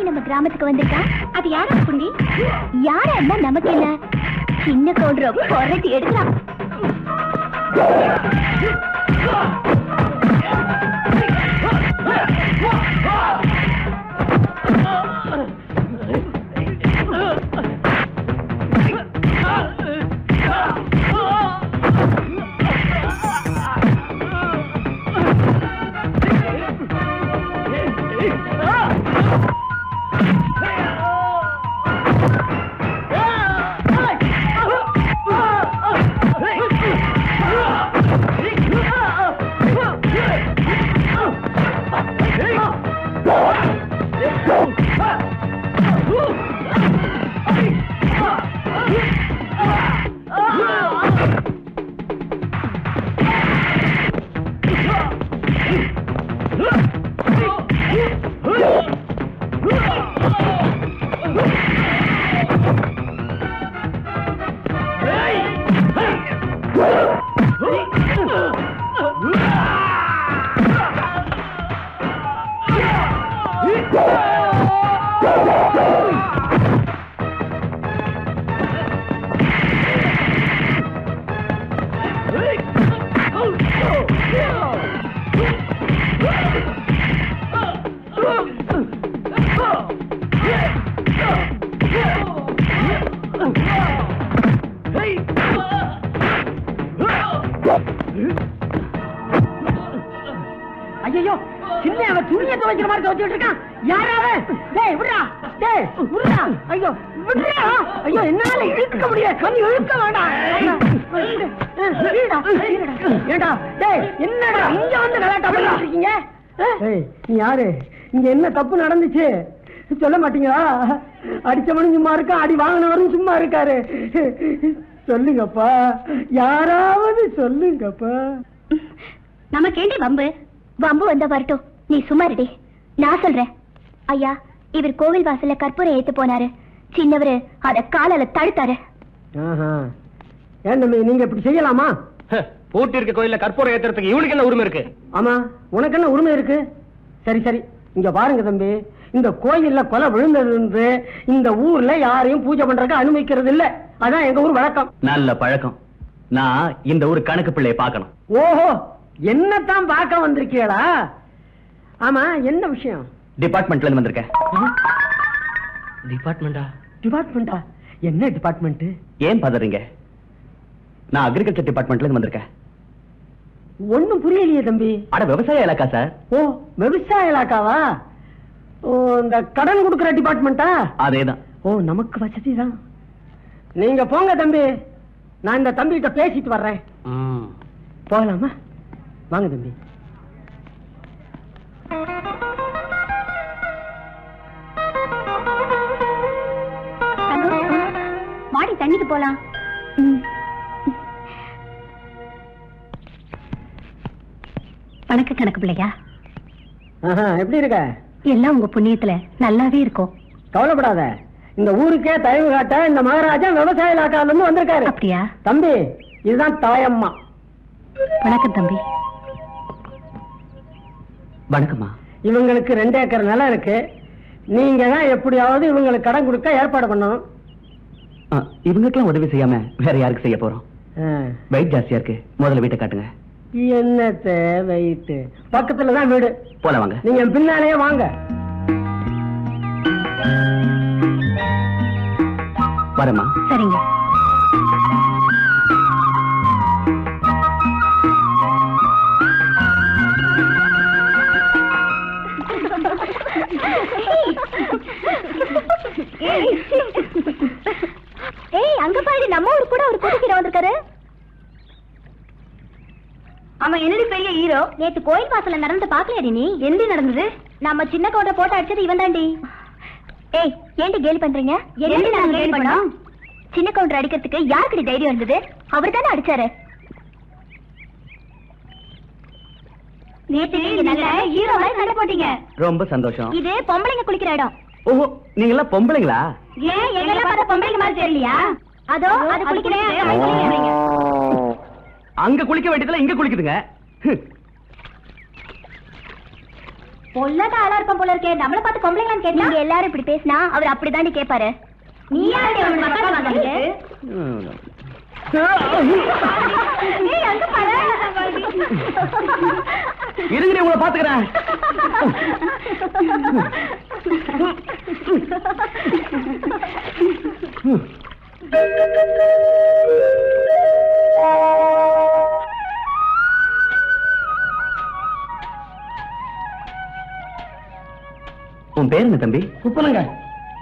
நம்ம கிராமத்துக்கு வந்திருக்கான். அது யாரா புண்டி? யாரா இருந்தா நமக்கு என்ன? சின்ன கவுண்டர புரட்டி எடுக்கலாம். ஐயோ, சின்ன அவன் துணியை துவைக்கிற மாதிரி துவைச்சிட்டு இருக்கான். யாராவது டேய் விடுறா, டேய் விடுறா. ஐயோ விடுறா. ஐயோ என்னால இழுக்க முடியாது. கண்ணி இழுக்க வேண்டாம். ஏண்டா டேய் என்னடா இங்க வந்து கலாட்டா பண்ணிட்டு இருக்கீங்க? ஏய் நீ யாரு? இங்க என்ன தப்பு நடந்துச்சு சொல்ல மாட்டீங்களா? அடிச்சவனும் சும்மா இருக்கா, அடி வாங்கினவரும் சும்மா இருக்காரு. சொல்லுங்கப்பா, யாராவது சொல்லுங்கப்பா. நம்ம கேண்டி வம்பு வம்பு வந்தா வரட்டும், நீ சும்மா இருடி. நான் சொல்றேன். ஐயா, இவர் கோவில் வாசல்ல கற்பூரம் ஏத்து போனாரு. சின்னவரு அத காலால தடுத்தாரு. ஏன் நீங்க இப்படி செய்யலாமா? பூட்டி இருக்க கோயில்ல கற்பூரம் ஏத்துறதுக்கு இவனுக்கு என்ன உரிமை இருக்கு? ஆமா, உனக்கு என்ன உரிமை இருக்கு? சரி சரி, இங்க பாருங்க தம்பி, இந்த கோயில்ல கொலை விழுந்தது இந்த ஊர்ல யாரையும் பூஜை பண்றதுக்கு அனுமதிக்கிறது இல்ல. அதான் எங்க ஊர் வழக்கம். நல்ல பழக்கம். நான் இந்த ஊர் கணக்கு பிள்ளைய பார்க்கணும். ஓஹோ, என்னத்தான் பார்க்க வந்திருக்கீங்களா? ஆமா, என்ன விஷயம்? டிபார்ட்மெண்ட்ல இருந்து வந்திருக்கேன். டிபார்ட்மெண்டா? டிபார்ட்மெண்டா? என்ன டிபார்ட்மெண்ட்? ஏன் பதறீங்க? நான் அக்ரிகல்ச்சர் டிபார்ட்மெண்ட்ல இருந்து வந்திருக்கேன். ஒண்ணும் புரியலையே தம்பி. அட விவசாய இலாக்கா சார். ஓ, விவசாய இலாக்காவா? ஓ, இந்த கடன் கொடுக்கிற டிபார்ட்மெண்டா? அதேதான். ஓ, நமக்கு வசதி தான். நீங்க போங்க தம்பி, நான் இந்த தம்பி கிட்ட பேசிட்டு வர்றேன். போகலாமா? வாங்க தம்பி. வாடி தண்ணிக்கு போலாம். வணக்கம் கணக்கு பிள்ளையா. எப்படி இருக்க? எல்லாம் உங்க புண்ணியத்துல நல்லாவே இருக்கும். கவலைப்படாத. இந்த ஊருக்கே தயவு காட்ட இந்த மகாராஜா விவசாய இலாக்கால இருந்து வந்திருக்காரு. அப்படியா? தம்பி, இதுதான் தாயம்மா. வணக்கம் தம்பி. வணக்கம்மா. இவங்களுக்கு 2 ஏக்கர் நிலம் இருக்கு. நீங்க தான் எப்படியாவது இவங்களுக்கு கடன் கொடுக்க ஏற்பாடு பண்ணணும். இவங்களுக்கெல்லாம் உதவி செய்யாம வேற யாருக்கு செய்ய போறோம்? வெயிட் ஜாஸ்தியா இருக்கு. முதல்ல வீட்டை காட்டுங்க. என்னத்த வெயிட்? பக்கத்துலதான் வீடு. போல வாங்க. நீங்க பின்னாலேயே வாங்க. வரமா? சரிங்க. ஏய் அங்க பாரு நம்ம ஊரு கூட ஒரு புது ஹீரோ வந்திருக்காரு. ஆமா என்னடி பெரிய ஹீரோ? நேத்து கோயில் வாசல்ல நடந்து பாக்கலையாடி நீ? என்ன நடந்தது? நம்ம சின்ன கவுண்டர் போட்டு அடிச்சது இவன் தாண்டி. ஏய் ஏண்டி கேலி பண்றீங்க? என்ன நாங்க கேலி பண்ணோம்? சின்ன கவுண்டர் அடிக்கிறதுக்கு யாருக்குடி தைரியம் இருந்தது? அவர் தானே அடிச்சாரு. நேத்து நீங்க நல்ல ஹீரோ மாதிரி சண்டை போட்டீங்க. ரொம்ப சந்தோஷம். இது பொம்பளைங்க குளிக்கிற இடம். ஓஹோ நீங்க எல்லாம் பொம்பளைங்களா? ஏன் எங்கெல்லாம் பார்த்தா பொம்பளைங்க மாதிரி தெரியலையா? அதோ அது குளிக்கிறேன். அங்க குளிக்க வேண்டியதுல இங்க குளிக்குதுங்க. பொல்லாத ஆளா இருப்போம் போல இருக்கே. நம்மள பார்த்து பொம்பளைங்களான்னு கேட்டா நீங்க எல்லாரும் இப்படி பேசினா அவர் அப்படிதாண்டி கேட்பாரு. நீ யாரு அவன் மக்கள் வந்தாங்க? ஏய் அங்க பாரு. இருங்க உங்களை பாத்துக்கிறேன். உன் பேர் என்ன தம்பி? குப்பனுங்க.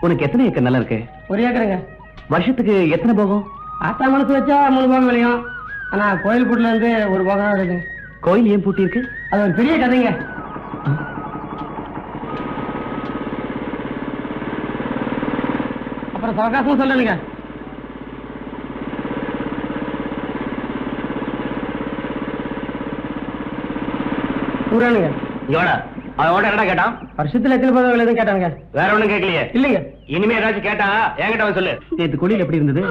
உனக்கு எத்தனை ஏக்கர் நல்லா இருக்கு? 1 ஏக்கருங்க. வருஷத்துக்கு எத்தனை போகும்? ஆத்தா மனசு வச்சா 3 போகம் விளையும். ஆனா கோயில் கூட்டுல இருந்து 1 போகம் தான் வருது. கோயில் ஏன் பூட்டி இருக்கு? அது ஒரு பெரிய கதைங்க. அப்புறம் சவகாசமும் சொல்லணுங்க. ஊரானுங்க. இவனா அவனோட என்னடா கேட்டான்? வருஷத்துல எத்தனை போகம் விளையுதுன்னு கேட்டானுங்க. வேற ஒண்ணும் கேட்கலையே. இல்லைங்க. இனிமே ஏதாச்சும் கேட்டா என்கிட்ட அவன் சொல்லு. நேத்து குளியல் எப்படி இருந்தது?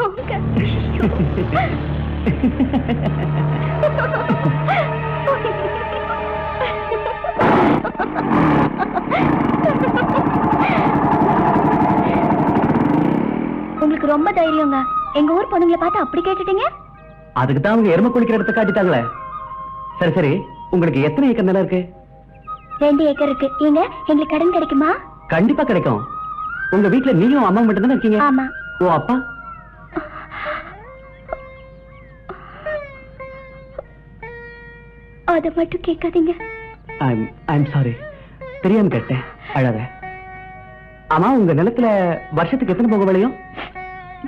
உங்களுக்கு ரொம்ப தைரியங்க. எங்க ஊர் பொண்ணுங்களை பார்த்து அப்படி கேட்டுட்டீங்க? அதுக்கு தான் அவங்க எருமை குளிக்கிற இடத்த காட்டிட்டாங்களே. சரி சரி உங்களுக்கு எத்தனை ஏக்கர் நிலம் இருக்கு? 2 ஏக்கர் இருக்கு. ஏங்க எங்களுக்கு கடன் கிடைக்குமா? கண்டிப்பா கிடைக்கும். உங்க வீட்டுல நீயும் அம்மா மட்டும் தானே இருக்கீங்க? ஆமா. ஓ அப்பா? அத மட்டும் கேட்காதீங்க. I'm sorry. தெரியாம கேட்டேன். அழாத. ஆமா உங்க நிலத்துல வருஷத்துக்கு எத்தனை போகம் விளையும்?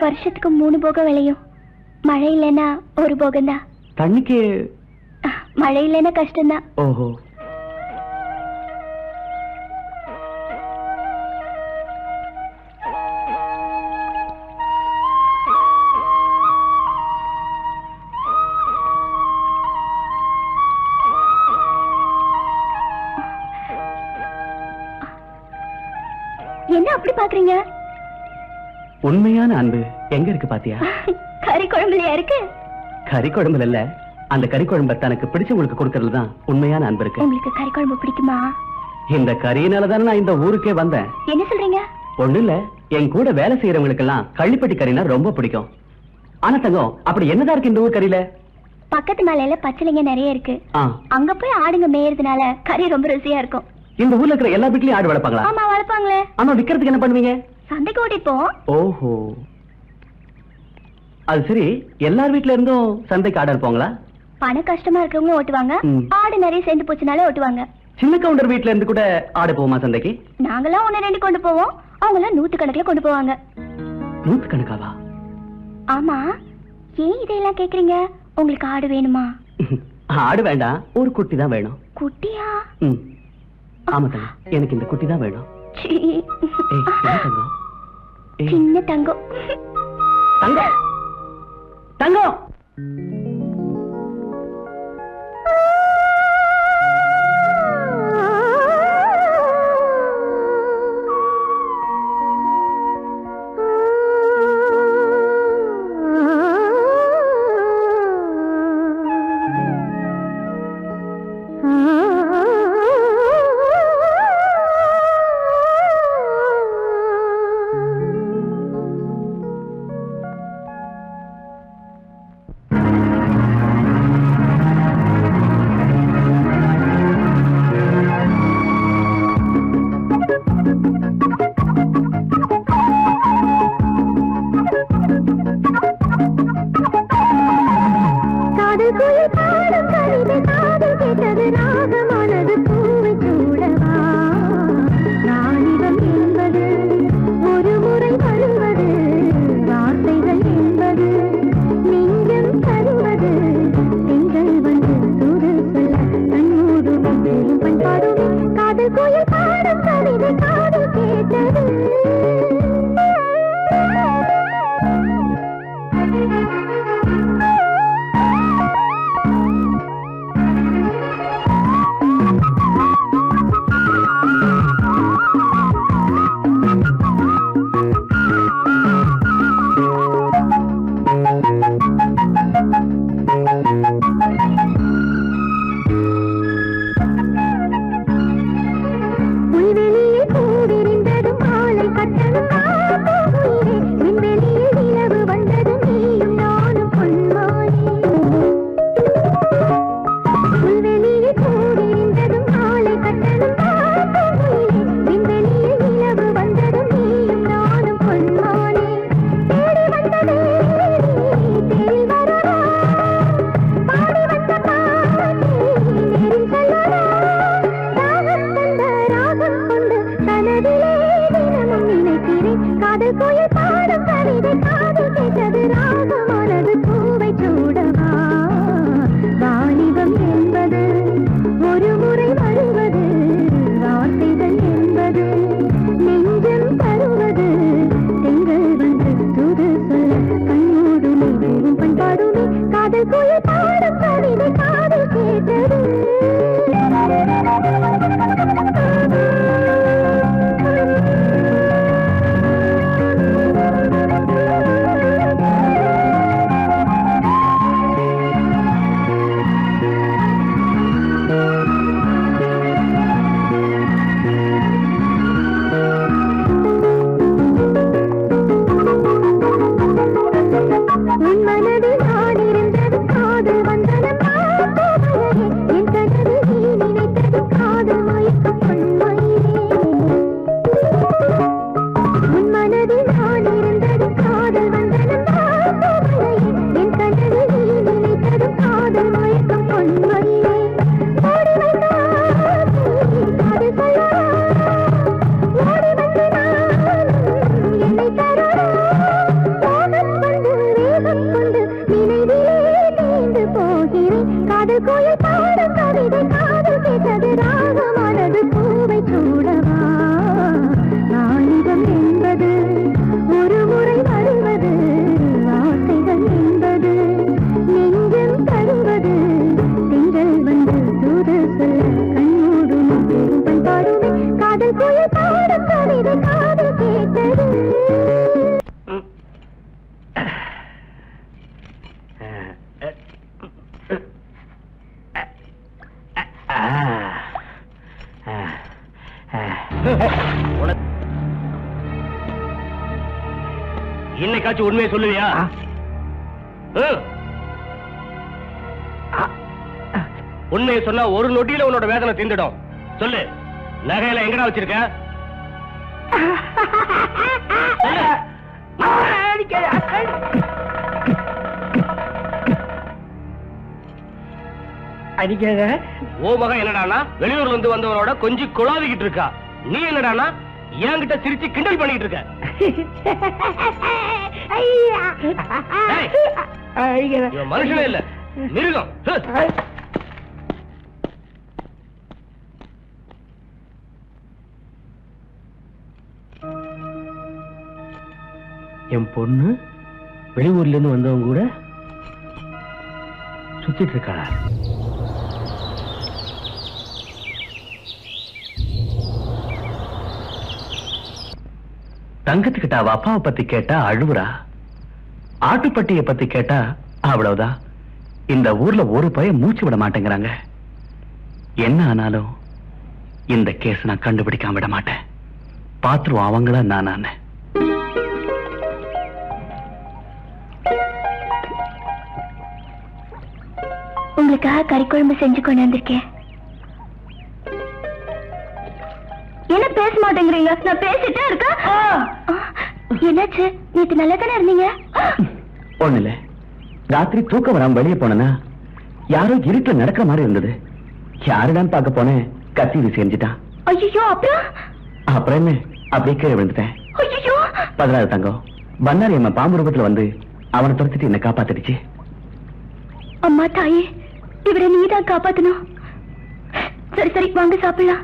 வருஷத்துக்கு 3 போகம் விளையும். மழை இல்லைன்னா 1 போகம் தான். தண்ணிக்கு? மழை இல்லைன்னா கஷ்டம்தான். ஓஹோ. என்ன அப்படி பாக்குறீங்க? உண்மையான அன்பு எங்க இருக்கு பாத்தியா? கறி குழம்புலயா இருக்கு? கறி குழம்புல இல்ல, அந்த கறி குழம்பு தனக்கு பிடிச்சவங்களுக்கு கொடுக்கறதுல தான் உண்மையான அன்பு இருக்கு. உங்களுக்கு கறி குழம்பு பிடிக்குமா? இந்த கறியினால தான் நான் இந்த ஊருக்கே வந்தேன். என்ன சொல்றீங்க? ஒண்ணு இல்ல, என் கூட வேலை செய்யறவங்களுக்கு எல்லாம் கள்ளிப்பட்டி கறினா ரொம்ப பிடிக்கும். ஆனா தங்கம் அப்படி என்னதான் இருக்கு இந்த ஊர் கறியில? பக்கத்து மலையில பச்சளைங்க நிறைய இருக்கு. ஆ, அங்க போய் ஆடுங்க மேயறதுனால கறி ரொம்ப ருசியா இருக்கும். இந்த ஊர்ல இருக்கிற எல்லா வீட்லயும் ஆடு வளர்ப்பாங்களா? ஆமா வளர்ப்பாங்களே. ஆமா, விக்கிறதுக்கு என்ன பண்ணுவீங்க? சந்தைக்கு ஓட்டிட்டு போவோம். ஓஹோ, அது சரி. எல்லார் வீட்ல இருந்தும் சந்தைக்கு ஆர்டர் போங்களா? பண கஷ்டமா இருக்கிறவங்க ஓட்டுவாங்க. ம். ஆடு நிறைய சேர்ந்து போச்சுனாலே ஓட்டுவாங்க. சின்ன கவுண்டர் வீட்ல இருந்து கூட ஆடு போகுமா சந்தைக்கு? நாங்கெல்லாம் 1-2 கொண்டு போவோம். அவங்க எல்லாம் 100 கணக்குல கொண்டு போவாங்க. 100 கணக்காவா? ஆமா, ஏன் இதையெல்லாம் கேக்குறீங்க? உங்களுக்கு ஆடு வேணுமா? ஆடு வேண்டாம், ஒரு குட்டி தான் வேணும். குட்டியா? ம், ஆமா தங்கம், எனக்கு இந்த குட்டி தான் வேணும். சீ. ஏய், என்ன தங்கம்? ஏய், சின்ன தங்கம். தங்கம் தங்கம். இப்பவாச்சும் உண்மையை சொல்லுவியா? உண்மையை சொன்னா ஒரு நொடியில உன்னோட வேதனை தீந்துடும். சொல்லு, நகையில எங்கடா வச்சிருக்க? அடிக்காத. ஓ மகன் என்னடானா வெளியூர்ல இருந்து வந்தவனோட கொஞ்சம் குழாவிக்கிட்டு இருக்கா. நீ என்னடானா என்கிட்ட சிரிச்சு கிண்டல் பண்ணிட்டு இருக்க. மனுஷனே இல்ல, மிருகம். என் பொண்ணு வெளியூர்ல இருந்து வந்தவங்க கூட சுத்திட்டு இருக்கா. தங்கத்துக்கிட்ட அவ அப்பாவை பத்தி கேட்டா அழுவுறா. ஆட்டுப்பட்டிய பத்தி கேட்டா அவ்வளவுதான். இந்த ஊர்ல ஒரு பையன் மூச்சு விட மாட்டேங்கிறாங்க. என்ன ஆனாலும் இந்த கேஸ் நான் கண்டுபிடிக்காம விட மாட்டேன். பாத்துருவோம் அவங்களா நான். உங்களுக்காக கறிக்குழம்பு செஞ்சு கொண்டு வந்திருக்கேன். என்ன பேச மாட்டேங்கிறீங்க? நான் பேசிட்டே இருக்கேன். என்னாச்சு? நேத்து நல்லா தானே இருந்தீங்க. ஒண்ணு இல்ல, ராத்திரி தூக்கம் வராம வெளியே போனா யாரோ இருட்டுல நடக்கிற மாதிரி இருந்தது. யாருதான் பார்க்க போனேன், கத்தி வீசி எரிஞ்சிட்டான். ஐயோ, அப்புறம் என்ன, அப்படியே கீழே விழுந்துட்டேன். ஐயோ, 16 தங்கம் பண்ணாரி அம்மா பாம்பு ரூபத்துல வந்து அவனை துரத்திட்டு என்ன காப்பாத்திடுச்சு. அம்மா தாயே, இவரை நீதான் காப்பாத்தணும். சரி சரி, வாங்க சாப்பிடலாம்.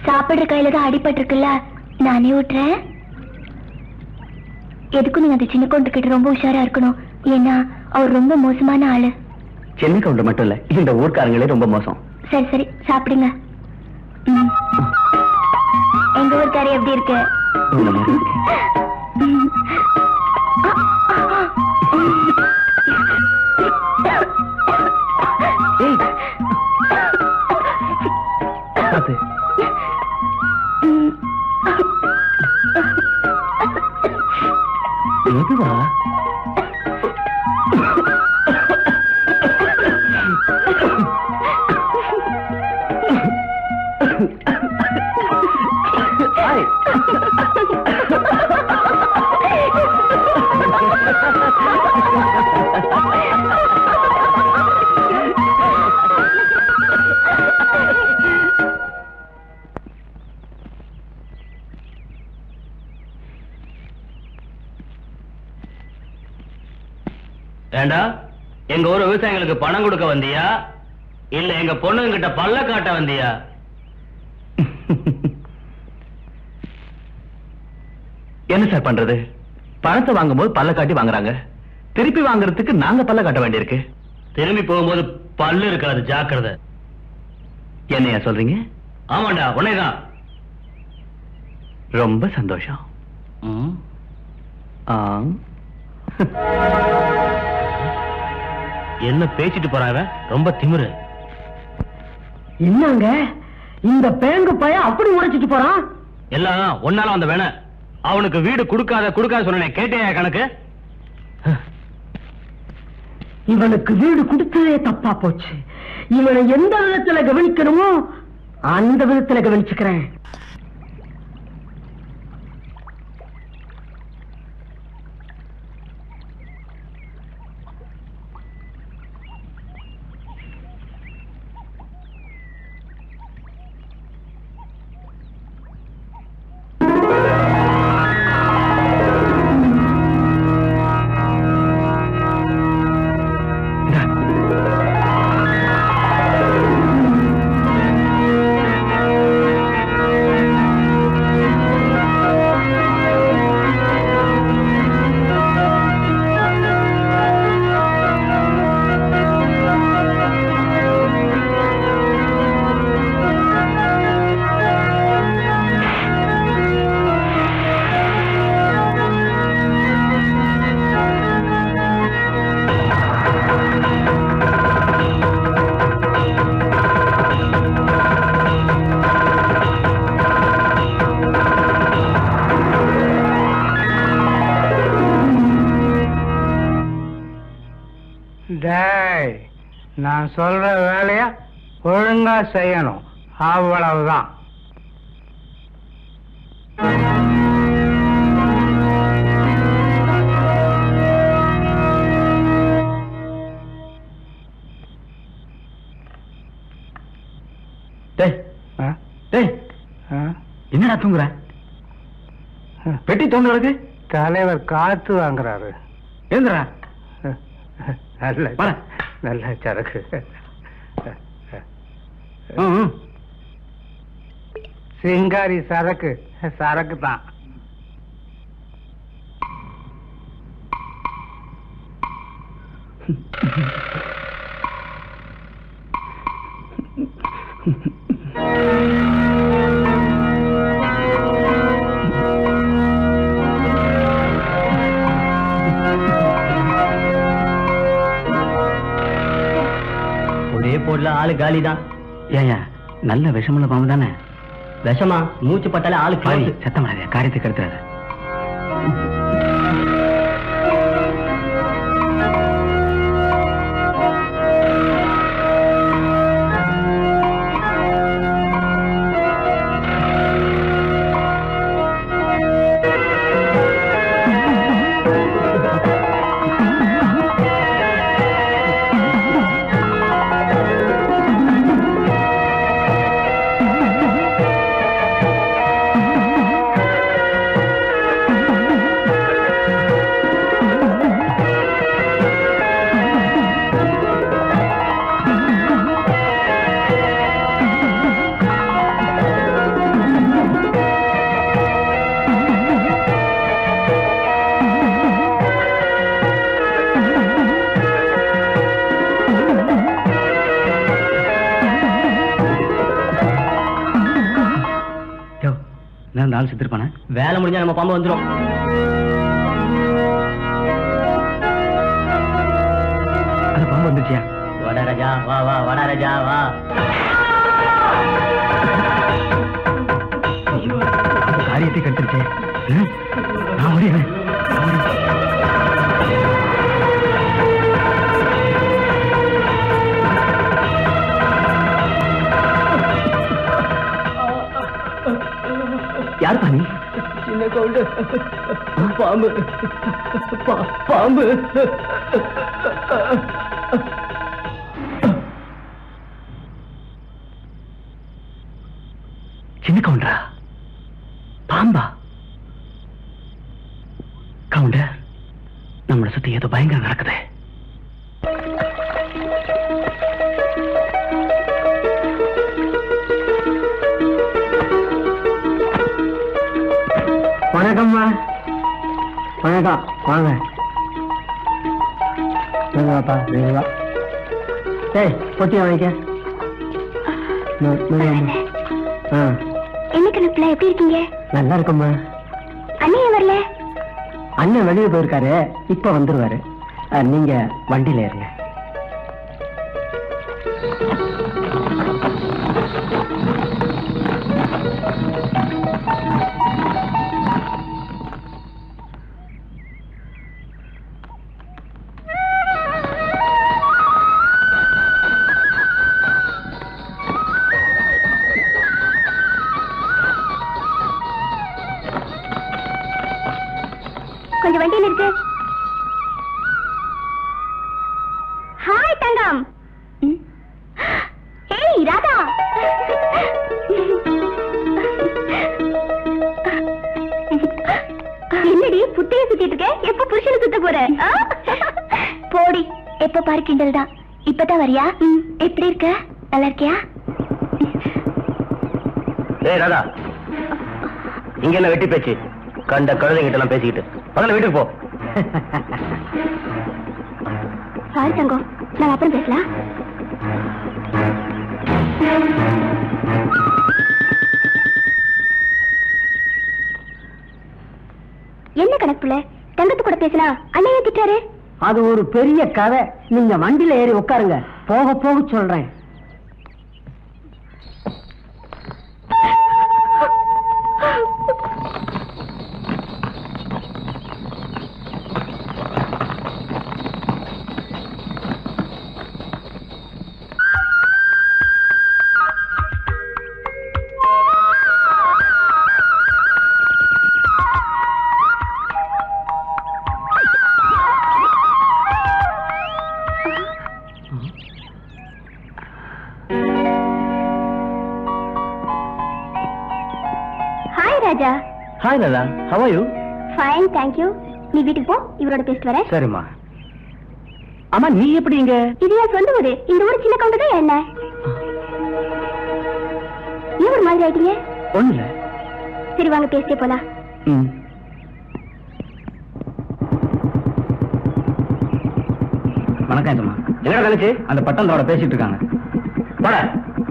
சாப்பிடுற கையில தான் அடிபட்டு இருக்குல்ல, நானே விட்டுறேன். எதுக்கும் நீங்க அந்த சின்ன கவுண்டர் கிட்ட ரொம்ப உஷாரா இருக்கணும். ஏன்னா அவர் ரொம்ப மோசமான ஆளு. சின்ன கவுண்டர் மட்டும் இல்ல, இந்த ஊர்க்காரங்களே ரொம்ப மோசம். சரி சரி, சாப்பிடுங்க. எங்க ஊர்க்காரி எப்படி இருக்கு? எதுவா? ஏண்டா, எங்க ஊர் விவசாயிகளுக்கு பணம் கொடுக்க வந்தியா இல்ல எங்க பொண்ணுங்க கிட்ட பல்ல காட்ட வந்தியா? என்ன சார் பண்றது? பணத்தை வாங்கும்போது பல்ல காட்டி வாங்குறாங்க, திருப்பி வாங்குறதுக்கு நாங்க பல்ல காட்ட வேண்டியிருக்கு. திரும்பி போகும்போது பல்லு இருக்காது, ஜாக்கிரதை. என்னையா சொல்றீங்க? ஆமாண்டா, உன்னைதான். ரொம்ப சந்தோஷம். என்ன பேசிட்டு போறாங்க, ரொம்ப திமிரு. என்னங்க இந்த பேங்கு பையன் அப்படி உடைச்சிட்டு போறான்? எல்லாம் ஒன்னால வந்த வேண. அவனுக்கு வீடு கொடுக்காத சொன்னேன், கேட்டேயா கணக்கு? இவனுக்கு வீடு கொடுத்ததே தப்பா போச்சு. இவனை எந்த விதத்துல கவனிக்கணுமோ அந்த விதத்துல கவனிச்சுக்கிறேன். டேய், நான் சொல்ற வேலைய ஒழுங்கா செய்யணும், அவ்வளவுதான். என்னடா தூங்குற? பெட்டி தோண்டு கிடக்கு. தலைவர் காத்து வாங்குறாரு. எழுந்துடா. நல்ல நல்ல சரக்கு. சிங்காரி சரக்கு, சரக்கு தான். ஒரே போடல ஆளு காலி தான். ஏயா நல்ல விஷமுள்ள பாம்பு தானே? விஷமா? மூச்சு பட்டாலே ஆளு காலி. சத்தம் வராது, காரியத்துக்கு எடுத்துறாது. ஆள் செத்துருப்பானே. வேலை முடிஞ்சா நம்ம பாம்பு வந்துடும். அந்த பாம்பு வந்துருச்சியா? வட ராஜா வா வா, வட ராஜா வா. காரியத்தை கட்டுருச்சே. நான் ஓடிடுறேன். யார் பாணி? சின்ன கவுண்டு பாம்பு பாம்பு. சின்ன கவுண்டரா? பாம்பா? கவுண்டர், நம்மளை சுத்தி ஏதோ பயங்கரம் நடக்குது. வணக்கம்மா. வணக்கம், வாங்க. வாப்பா, நீங்களா? ஏய், பொட்டியா வாங்கிக்க. என்ன கணக்குல எப்படி இருக்கீங்க? நல்லா இருக்கம்மா. அண்ணன் வரல? அண்ணன் வெளியே போயிருக்காரு, இப்ப வந்துருவாரு. நீங்க வண்டியில ஏறுங்க. கொஞ்சம் வண்டியில் இருக்கு. ஹாய் தங்கம். ஏய் ராதா. என்னடி புட்டைய சுத்திட்டு இருக்க? எப்ப புருஷனை சுத்த போற? போடி, எப்ப பாரு கிண்டல் தான். இப்பதான் வரியா? எப்படி இருக்க? நல்லா இருக்கியா? ஏய் ராதா, இங்க என்ன வெட்டி பேச்சு? கண்ட கழுதைங்கிட்ட எல்லாம் பேசிக்கிட்டு முதல்ல வீட்டுக்கு போ. சாரி தங்கம், நான் அப்புறம் பேசலாம். என்ன கணக்குல தங்கத்து கூட பேசலாம், அண்ணன் திட்டாரு. அது ஒரு பெரிய கதை. நீங்க வண்டியில ஏறி உட்காருங்க, போக போக சொல்றேன். Hi Radha, how are you? Fine, thank you. நீ வீட்டுக்கு போ, இவரோட பேசிட்டு வரேன். சரிம்மா. அம்மா நீ எப்படி இங்க? இது என் சொந்த ஊரு. இந்த ஊரு சின்ன கவுண்டர் தான். என்ன ஏன் ஒரு மாதிரி ஆயிட்டீங்க? ஒண்ணு இல்ல. சரி வாங்க பேசிட்டே போலாம். வணக்கம் ஏஜமா. என்ன கழிச்சு அந்த பட்டந்தோட பேசிட்டு இருக்காங்க. போடா.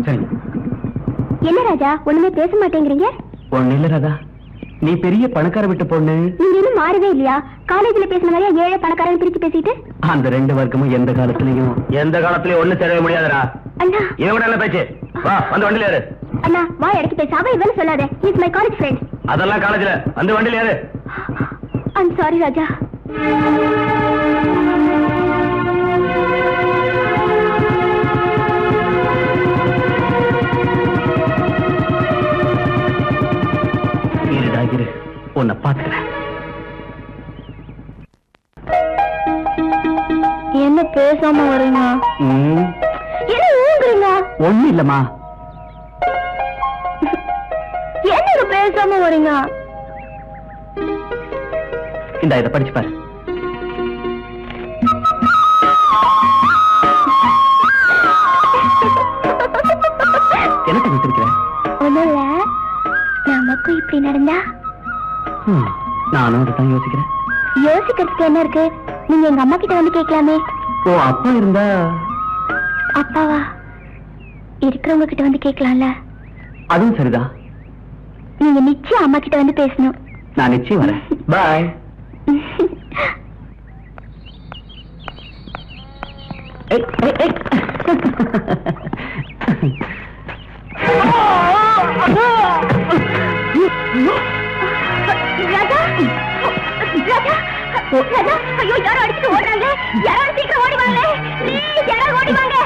சரிங்க. என்ன ராஜா ஒண்ணுமே பேச மாட்டேங்கிறீங்க? ஒண்ணு இல்ல ராதா, நீ பெரிய பணக்கார விட்டு பொண்ணு. நீங்க இன்னும் மாறவே இல்லையா? காலேஜ்ல பேசின மாதிரியா ஏழை பணக்காரன் பிரிச்சு பேசிட்டு? அந்த ரெண்டு வர்க்கமும் எந்த காலத்திலயும் ஒண்ணு சேரவே முடியாதுடா. அண்ணா இவன் என்ன பேச்சு? வா வந்து வண்டியில ஏறு. அண்ணா வா இடக்கு பேச. அவ இவன்னு சொல்லாத. Is my college friend. அதெல்லாம் காலேஜ்ல வந்து வண்டியில ஏறு. ஐம் சாரி ராஜா. இருடாகிரு, உன்னை பார்க்கிறேன். என்ன பேசாம வரீங்க? என்ன ஊங்குறீங்க? ஒண்ணு இல்லம்மா. என்ன பேசாம வரீங்க? இந்த இதை படிச்சு பாரு. எனக்கு வச்சிருக்கிறேன். ஒண்ணுல நமக்கும் இப்படி நடந்தா? நானும் அதுதான் யோசிக்கிறேன். யோசிக்கிறதுக்கு என்ன இருக்கு? நீங்க எங்க அம்மா கிட்ட வந்து கேட்கலாமே. ஓ அப்பா இருந்தா? அப்பாவா? இருக்கிறவங்க கிட்ட வந்து கேட்கலாம்ல. அதுவும் சரிதான். நீங்க நிச்சயம் அம்மா கிட்ட வந்து பேசணும். நான் நிச்சயம் வரேன். பாய். ராஜா ராஜா ராஜா, ஐயோ யாரோ அடிச்சுட்டு ஓடுறாங்க. யாராவது சீக்கிரம் ஓடி வாங்க. ப்ளீஸ் யாராவது ஓடி வாங்க.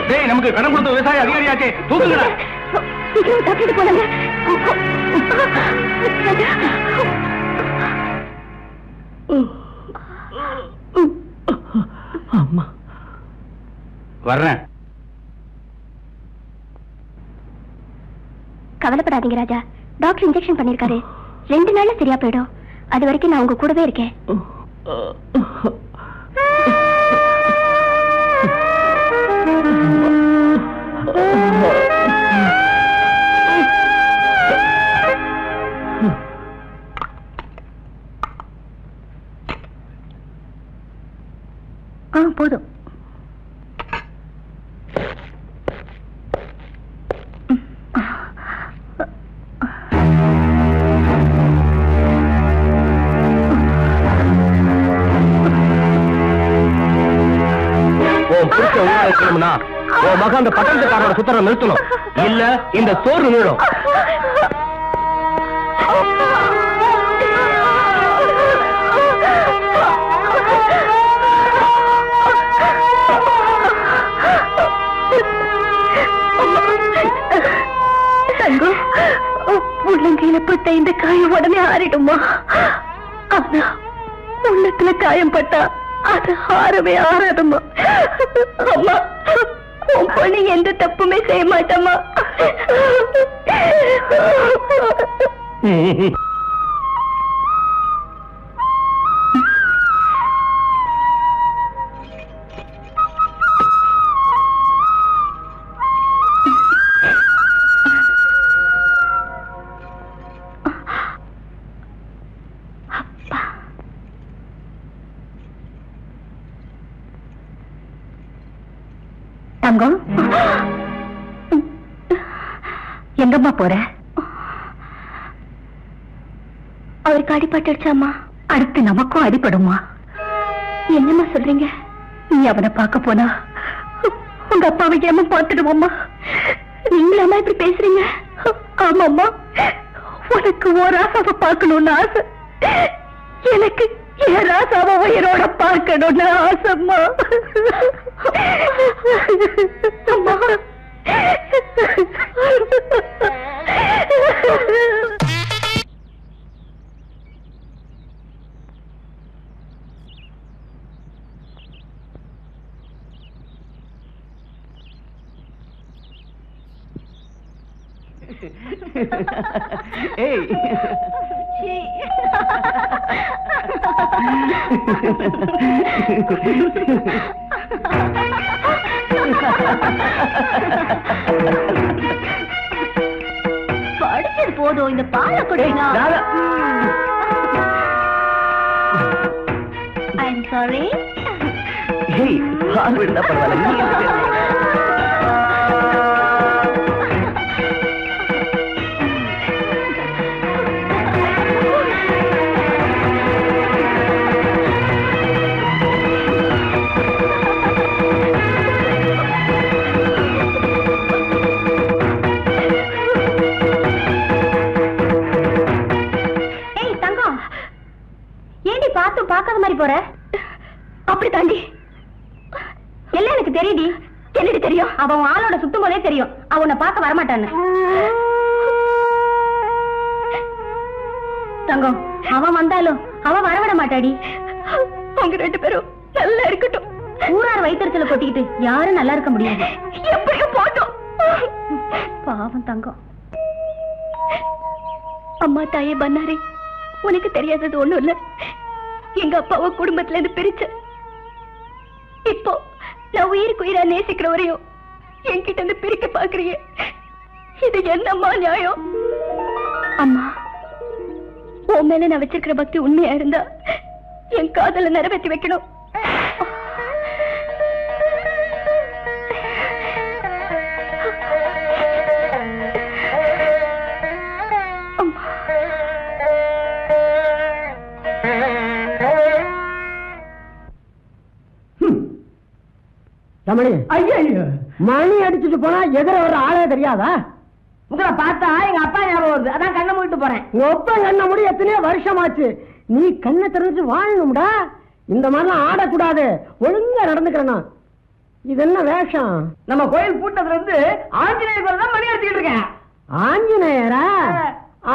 டேய் நமக்கு கடன் கொடுத்த விவசாய அதிகாரியாச்சே, தூக்குங்கடா. சீக்கிரம் தப்பிட்டு போனாங்க. அம்மா வர்றேன். கவலைப்படாதீங்க ராஜா, டாக்டர் இன்ஜெக்ஷன் பண்ணிருக்காரு. 2 நாள்ல சரியா போயிடும். அது வரைக்கும் நான் உங்க கூடவே இருக்கேன். போதும். உன் மகன் அந்த பட்டணத்துக்காரோட சுத்தரை நிறுத்தணும், இல்ல இந்த சோறு நீடும். உள்ளங்கையில பட்ட இந்த காயம் உடனே ஆறிடுமா? ஆனா உள்ளத்துல காயம் பட்டா அது ஆறவே ஆறாதம்மா. அம்மா உன் பொண்ணு எந்த தப்புமே செய்ய மாட்டம்மா. தங்கம் எங்கம்மா போற? அவருக்கு அடிபட்டுடுச்சாமா. அடுத்து நமக்கும் அடிபடுமா? என்னம்மா சொல்றீங்க? நீ அவனை பார்க்க போனா உங்க அப்பாவை ஏமா பார்த்துடுவோம்மா. நீங்களாமா இப்படி பேசுறீங்க? ஆமாம்மா, உனக்கு ஒரு ராசாவை பார்க்கணும்னு ஆசை, எனக்கு என் ராசாவை உயிரோட பார்க்கணும்னு ஆசைம்மா. அம்மா ஏய் படிச்சது போதும், இந்த பாலை கொடுங்க. I'm sorry. ஏய் பால் விடுதா பரவாயில்ல. பார்க்காத மாதிரி போற. அப்படி தாண்டி எல்லாம் எனக்கு தெரியுடி. என்னடி தெரியும்? அவன் ஆளோட சுத்தும் போதே தெரியும் அவனை பார்க்க வரமாட்டான்னு. தங்கம், அவன் வந்தாலும் அவன் வரவிட மாட்டாடி. அவங்க 2 பேரும் நல்லா இருக்கட்டும். ஊரார் வயிற்றுல கொட்டிக்கிட்டு யாரும் நல்லா இருக்க முடியாது. எப்படியும் போட்டோம். பாவம் தங்கம். அம்மா தாயே பண்ணாரே, உனக்கு தெரியாதது ஒண்ணும் இல்ல. எங்க அப்பாவை குடும்பத்துல இருந்து பிரிச்ச. இப்போ நான் உயிருக்கு உயிரா நேசிக்கிறவரையும் என்கிட்ட இருந்து பிரிக்க பாக்குறீங்க. இது என்னம்மா நியாயம்? அம்மா, உன் மேல நான் வச்சிருக்கிற பக்தி உண்மையா இருந்தா என் காதல நிறைவேற்றி வைக்கணும். மணி அடிச்சுட்டு போனா எதிர வர ஆளே தெரியாதா? உங்களை பார்த்தா எங்க அப்பா ஞாபகம் வருது. அதான் கண்ணை மூடிட்டு போறேன். உங்க அப்பா கண்ணை மூடி எத்தனையோ வருஷமாச்சு. நீ கண்ணை திறந்து வாழணும்டா. இந்த மாதிரிலாம் ஆடக்கூடாது. ஒழுங்கா நடந்துக்கிறேன். இது என்ன வேஷம்? நம்ம கோயில் பூட்டத்துல இருந்து ஆஞ்சநேயர் தான் மணி அடிச்சுட்டு இருக்கேன். ஆஞ்சநேயரா?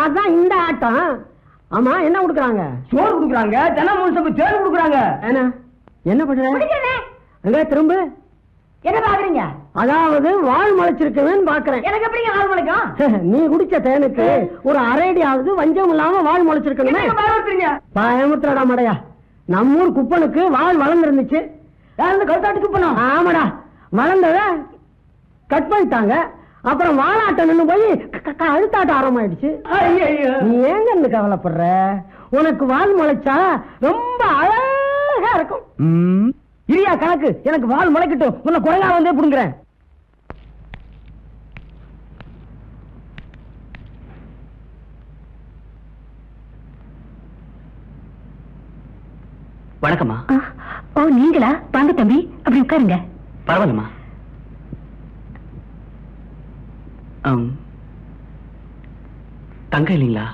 அதான் இந்த ஆட்டம். ஆமா, என்ன கொடுக்குறாங்க? சோறு கொடுக்குறாங்க. தினம் 3 சப்பு தேன் கொடுக்குறாங்க. என்ன பண்ற? திரும்ப என்ன பாக்குறீங்க? அதாவது வாழ் முளைச்சிருக்குன்னு பாக்குறேன். எனக்கு எப்படிங்க வாழ் முளைக்கும்? நீ குடிச்ச தேனுக்கு ஒரு அரைடியாவது வஞ்சம் இல்லாம வாழ் முளைச்சிருக்கணுமே. பயமுத்திரடா மடையா. நம்ம ஊர் குப்பனுக்கு வாழ் வளர்ந்துருந்துச்சு. கழுத்தாட்டு குப்பனும். ஆமாடா, வளர்ந்தத கட் பண்ணிட்டாங்க. அப்புறம் வாழாட்டம் நின்று போய் அழுத்தாட்ட ஆரம்பமாயிடுச்சு. நீ ஏங்க இருந்து கவலைப்படுற? உனக்கு வாழ் முளைச்சா ரொம்ப அழகா இருக்கும். இரியா கணக்கு. எனக்கு வால் முளைக்கட்டும். உன்னை குறையா வந்தே புடுங்குறேன். வணக்கம்மா. ஓ, நீங்களா? வாங்க தம்பி, அப்படி உட்காருங்க. பரவாயில்லம்மா. தங்க இல்லீங்களா?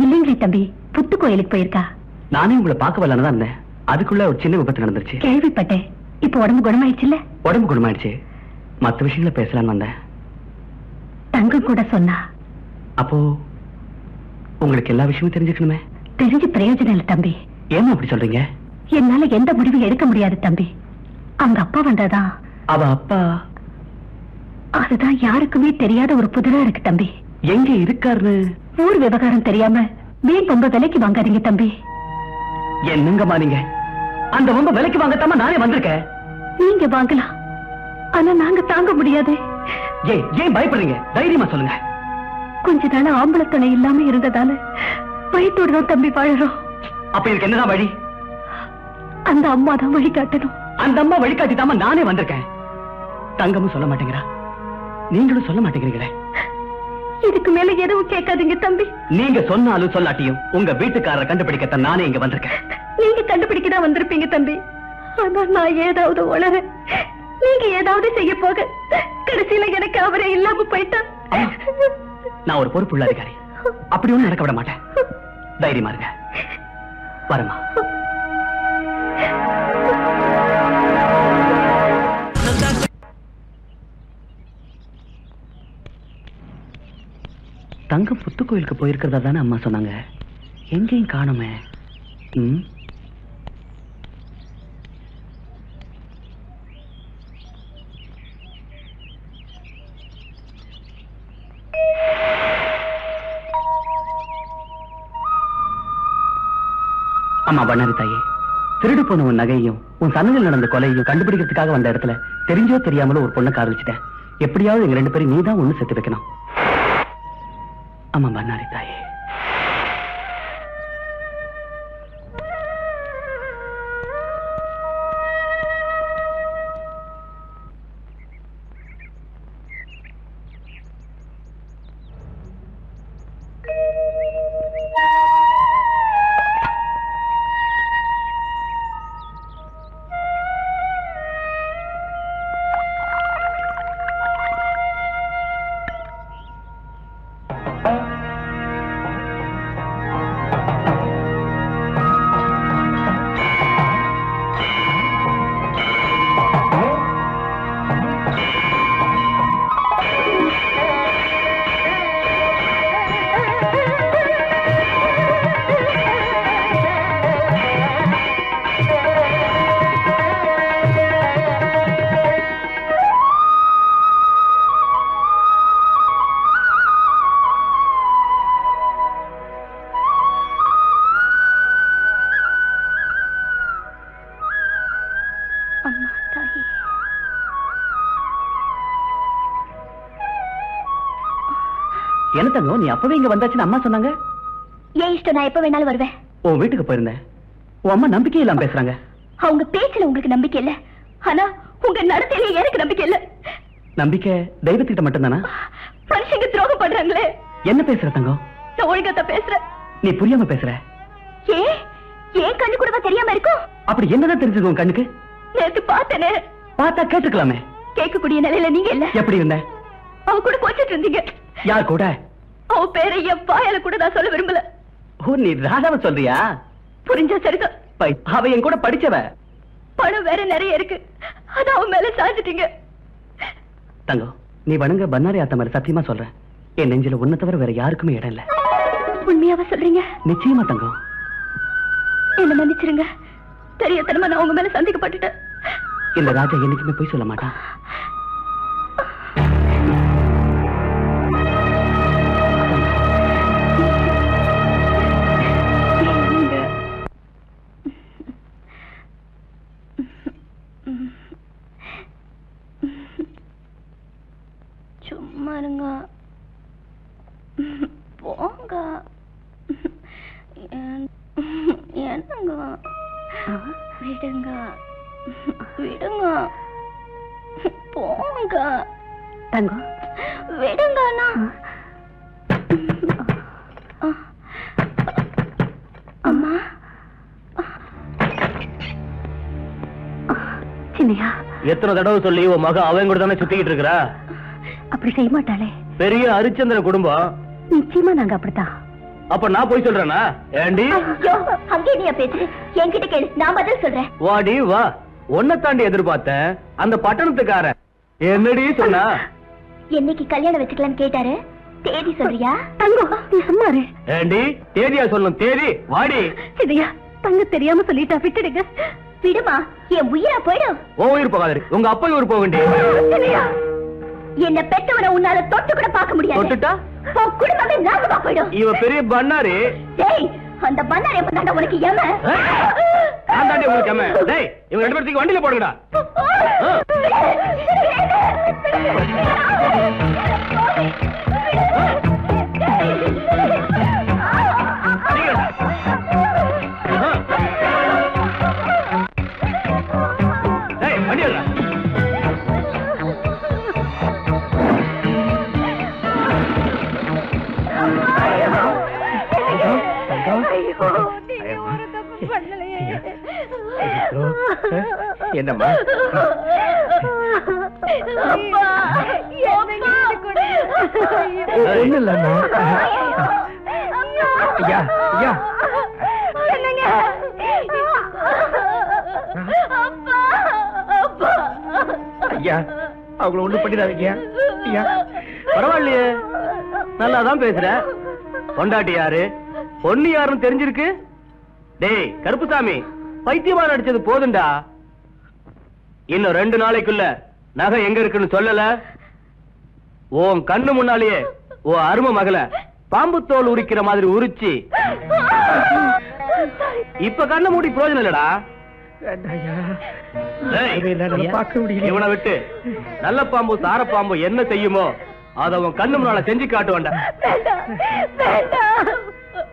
இல்லைங்களே தம்பி, புத்து கோயிலுக்கு போயிருக்கா. நானே உங்களை பார்க்க வரலான்னு தான் இருந்தேன். அதுக்குள்ள ஒரு சின்ன விபத்து நடந்துருச்சு. கேள்விப்பட்டேன். இப்ப உடம்பு குணமாயிடுச்சுல்ல? உடம்பு குணமாயிடுச்சு. மத்த விஷயங்கள பேசலான்னு வந்தேன். தங்கம் கூட சொன்னா. அப்போ உங்களுக்கு எல்லா விஷயமும் தெரிஞ்சுக்கணுமே. தெரிஞ்சு பிரயோஜனம் இல்ல தம்பி. ஏன் அப்படி சொல்றீங்க? என்னால எந்த முடிவும் எடுக்க முடியாது தம்பி. அவங்க அப்பா வந்தாதான். அவ அப்பா? அதுதான் யாருக்குமே தெரியாத ஒரு புதிரா இருக்கு தம்பி. எங்க இருக்காருன்னு? ஊர் விவகாரம் தெரியாம வீண் ரொம்ப விலைக்கு வாங்காதீங்க தம்பி. என்னங்கம்மா நீங்க? அந்த ரொம்ப விலைக்கு வாங்கத்தாம நானே வந்திருக்கேன். நீங்க வாங்கலாம், ஆனா நாங்க தாங்க முடியாது. ஏன் பயப்படுறீங்க? தைரியமா சொல்லுங்க. கொஞ்ச நாள் ஆம்பளை துணை இல்லாம இருந்ததால வயிற்றோட தம்பி வாழறோம். அப்ப இதுக்கு என்னதான் வழி? அந்த அம்மா தான் வழிகாட்டணும். அந்த அம்மா வழிகாட்டிதாம நானே வந்திருக்கேன். தங்கமும் சொல்ல மாட்டேங்கிறா, நீங்களும் சொல்ல மாட்டேங்கிறீங்களே. இதுக்கு மேல எதுவும் கேட்காதீங்க தம்பி. நீங்க சொன்னாலும் சொல்லாட்டியும் உங்க வீட்டுக்காரரை கண்டுபிடிக்கத்தான் நானே இங்க வந்திருக்கேன். நீங்க கண்டுபிடிக்கதான் வந்திருப்பீங்க தம்பி. ஆனா நான் ஏதாவது உளற, நீங்க ஏதாவது செய்ய போக கடைசியில எனக்கு அவரே இல்லாம போயிட்டா. நான் ஒரு பொறுப்புள்ள அதிகாரி. அப்படி ஒண்ணு நடக்க விட மாட்டேன். தைரியமா இருங்க. வரமா. தங்கம் புத்து கோயிலுக்கு போயிருக்கிறதா தானே அம்மா சொன்னாங்க. எங்கேயும் காணுமே. அம்மா பண்ணாரி தாயே, திருடு போன உன் நகையையும் உன் சன்னதில் நடந்த கொலையையும் கண்டுபிடிக்கிறதுக்காக வந்த இடத்துல தெரிஞ்சோ தெரியாமலோ ஒரு பொண்ணை காதலிச்சிட்டேன். எப்படியாவது எங்க 2 பேரும் நீதான் ஒண்ணு சேர்த்து வைக்கணும். அம்மா பண்ணாரி தாயே. என்ன தங்கம், நீ அப்பவே இங்க வந்தாச்சுன்னு அம்மா சொன்னாங்க. ஏன் இஷ்டம், நான் எப்ப வேணாலும் வருவேன். உன் வீட்டுக்கு போயிருந்தேன். உன் அம்மா நம்பிக்கை இல்லாம பேசுறாங்க. அவங்க பேச்சுல உங்களுக்கு நம்பிக்கை இல்ல, ஆனா உங்க நடத்தையில எனக்கு நம்பிக்கை இல்ல. நம்பிக்கை தெய்வத்திட்ட மட்டும்தானா? மனுஷங்க துரோகம் பண்றாங்களே. என்ன பேசுற தங்கம்? நான் ஒழுங்கா பேசுறேன். நீ புரியாம பேசுற. ஏன் கண்ணு கூடவா தெரியாம இருக்கும்? அப்படி என்னதான் தெரிஞ்சது உன் கண்ணுக்கு? நேத்து பார்த்தனே. பார்த்தா கேட்டுக்கலாமே. கேட்கக்கூடிய நிலையில நீங்க இல்ல. எப்படி இருந்த? அவ கூட போச்சிட்டு இருந்தீங்க. யார் கூட? அவ பேரை என் வாயால கூட நான் சொல்ல விரும்பல. ஓ, நீ ராதாவை சொல்றியா? புரிஞ்சா சரிதான். அவ என் கூட படிச்சவ. பணம் வேற நிறைய இருக்கு, அது அவன் மேல சாஞ்சிட்டீங்க. தங்கம், நீ வணங்க பண்ணாரி ஆத்த மாதிரி சத்தியமா சொல்றேன். என் நெஞ்சில உன்னை தவிர வேற யாருக்குமே இடம் இல்ல. உண்மையாவா சொல்றீங்க? நிச்சயமா தங்கம். என்ன மன்னிச்சிருங்க, தெரியத்தனமா நான் உங்க மேல சந்தேகப்பட்டுட்டேன். இந்த ராஜா என்னைக்குமே போய் சொல்ல மாட்டான். சும்மா இருங்க, போங்க. என்னங்க, விடுங்க விடுங்க, போங்க. தங்கம் விடுங்க. அம்மா, சின்னையா, எத்தனை தடவை சொல்லி உன் மக அவன் கூட தானே சுத்திக்கிட்டு இருக்கிறா? அப்படி செய்ய மாட்டாளே. பெரிய ஹரிச்சந்திர குடும்பம். நிச்சயமா நாங்க அப்படித்தான். அப்ப நான் போய் சொல்றேனா? ஏண்டி அங்கே நீ பேச்சு என்கிட்ட கேளு, நான் பதில் சொல்றேன். வாடி வா, உன்னை தாண்டி எதிர்பார்த்தேன். அந்த பட்டணத்துக்காரன் என்னடி சொன்னா? என்னைக்கு கல்யாணம் வச்சுக்கலாம்னு கேட்டாரு. தேதி சொல்றியா? தங்கம் நீ சும்மா இரு. ஏண்டி தேதியா சொல்லணும்? தேதி வாடி. சிதையா, தங்க தெரியாம சொல்லிட்டா, விட்டுடுங்க. விடுமா, என் உயிரா போயிடும். ஓ உயிர் போகாது, உங்க அப்பா உயிர் போக வேண்டிய. என்ன பெற்றவரை உன்னால தொட்டு கூட பார்க்க முடியாது. தொட்டுட்டா உன் குடும்பமே நாசமா போயிடும். இவ பெரிய பண்ணாரி. டேய், அந்த பண்ணாரி எப்ப தாண்டா உனக்கு ஏம? நான் தாண்டி உங்களுக்கு ஏம? டேய், இவங்க 2 பேருக்கு வண்டியில போடுங்கடா. டேய், வண்டி எடுடா. என்னம்மா? ஒண்ணு இல்லம்மா. ஐயா ஐயா, ஐயா அவங்கள ஒண்ணு பண்ணிடாதீங்க. ஐயா பரவாயில்லையே, நல்லாதான் பேசுற. பொண்டாட்டி யாரு, பொண்ணு யாருன்னு தெரிஞ்சிருக்கு. டேய் கருப்புசாமி, பைத்தியமா நடிச்சது போதுண்டா. இன்னும் 2 நாளைக்குள்ள நகை எங்க இருக்குன்னு சொல்லல, உன் கண்ணு முன்னாலேயே உன் அருமை மகள பாம்பு தோல் உரிக்கிற மாதிரி உரிச்சு இப்ப கண்ண மூடி பிரயோஜனம் இல்லடா. பார்க்க முடியல. இவனை விட்டு நல்ல பாம்பு சார பாம்பு என்ன செய்யுமோ அத அவன் கண்ணு முன்னால செஞ்சு காட்டுவான்டா.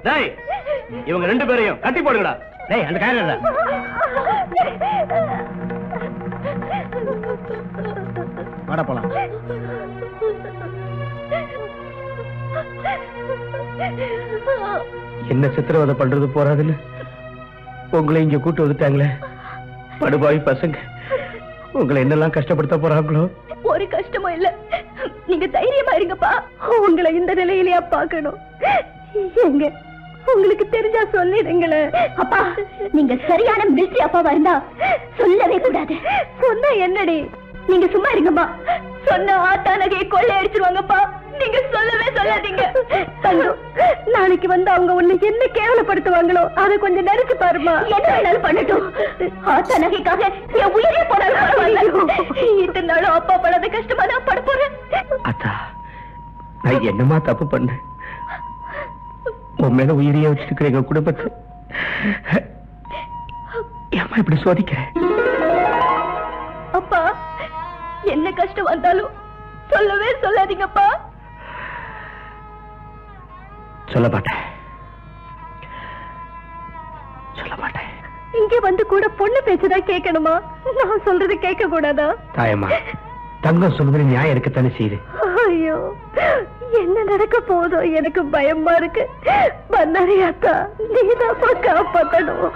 டேய் இவங்க 2 பேரையும் கட்டி போடுங்கடா. டேய் அந்த காரணம்டா. வாடா போலாம். என்ன சித்திரவதை பண்றது போறாதுன்னு உங்களை இங்க கூட்டு வந்துட்டாங்களே. படுபாவி பசங்க உங்களை என்னெல்லாம் கஷ்டப்படுத்த போறாங்களோ. ஒரு கஷ்டமும் இல்ல, நீங்க தைரியமா இருங்கப்பா. உங்களை இந்த நிலையிலேயே பார்க்கணும். எங்க உங்களுக்கு தெரிஞ்சா சொல்லிடுங்களே. அப்பா நீங்க சரியான மிலிட்டரி அப்பாவா இருந்தா சொல்லவே கூடாது. சொன்னா என்னடி? நீங்க சும்மா இருங்கம்மா. சொன்ன ஆத்தா நகையை கொள்ளை அடிச்சிருவாங்கப்பா. நீங்க சொல்லவே சொல்லாதீங்க. நாளைக்கு வந்து அவங்க உன்னை என்ன கேவலப்படுத்துவாங்களோ அதை கொஞ்சம் நினைச்சு பாருமா. என்ன வேணாலும் பண்ணட்டும். ஆத்தா நகைக்காக என் உயிரே போனாலும் இத்தனை நாளும் அப்பா படாத கஷ்டமா நான் பட போறேன். அத்தா நான் என்னமா தப்பு பண்ணேன்? உன் மேல உயிரியா வச்சிருக்கிற எங்க குடும்பத்தை ஏமா இப்படி சோதிக்க? அப்பா என்ன கஷ்டம் வந்தாலும் சொல்லவே சொல்லாதீங்கப்பா. சொல்ல மாட்டேன், சொல்ல மாட்டேன். இங்க வந்து கூட பொண்ணு பேச்சுதான் கேட்கணுமா? நான் சொல்றது கேட்க கூடாதா? தாயம்மா தங்கம் சொல்வது நியாயம் இருக்கத்தானே செய்யுது. ஐயோ என்ன நடக்க போதோ எனக்கு பயமா இருக்கு. பண்ணாரி அக்கா நீதான் காப்பாத்தணும்.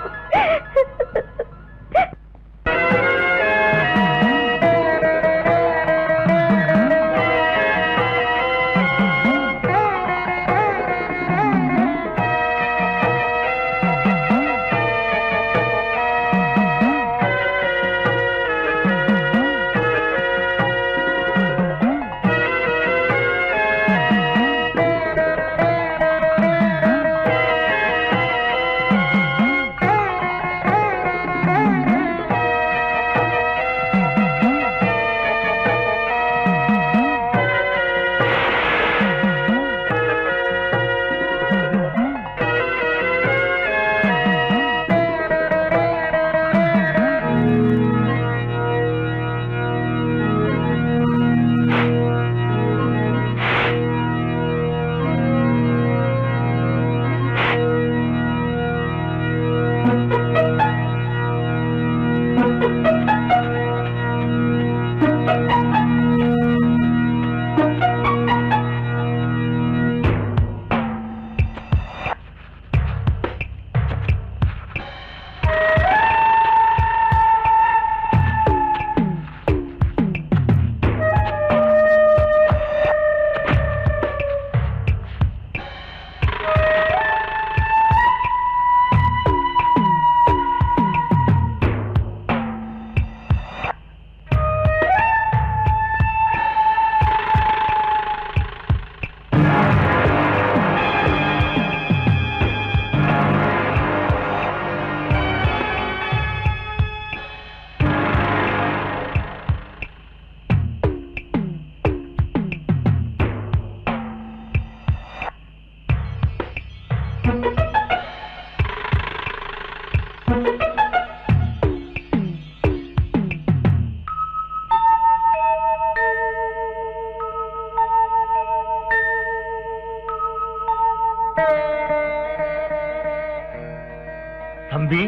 தம்பி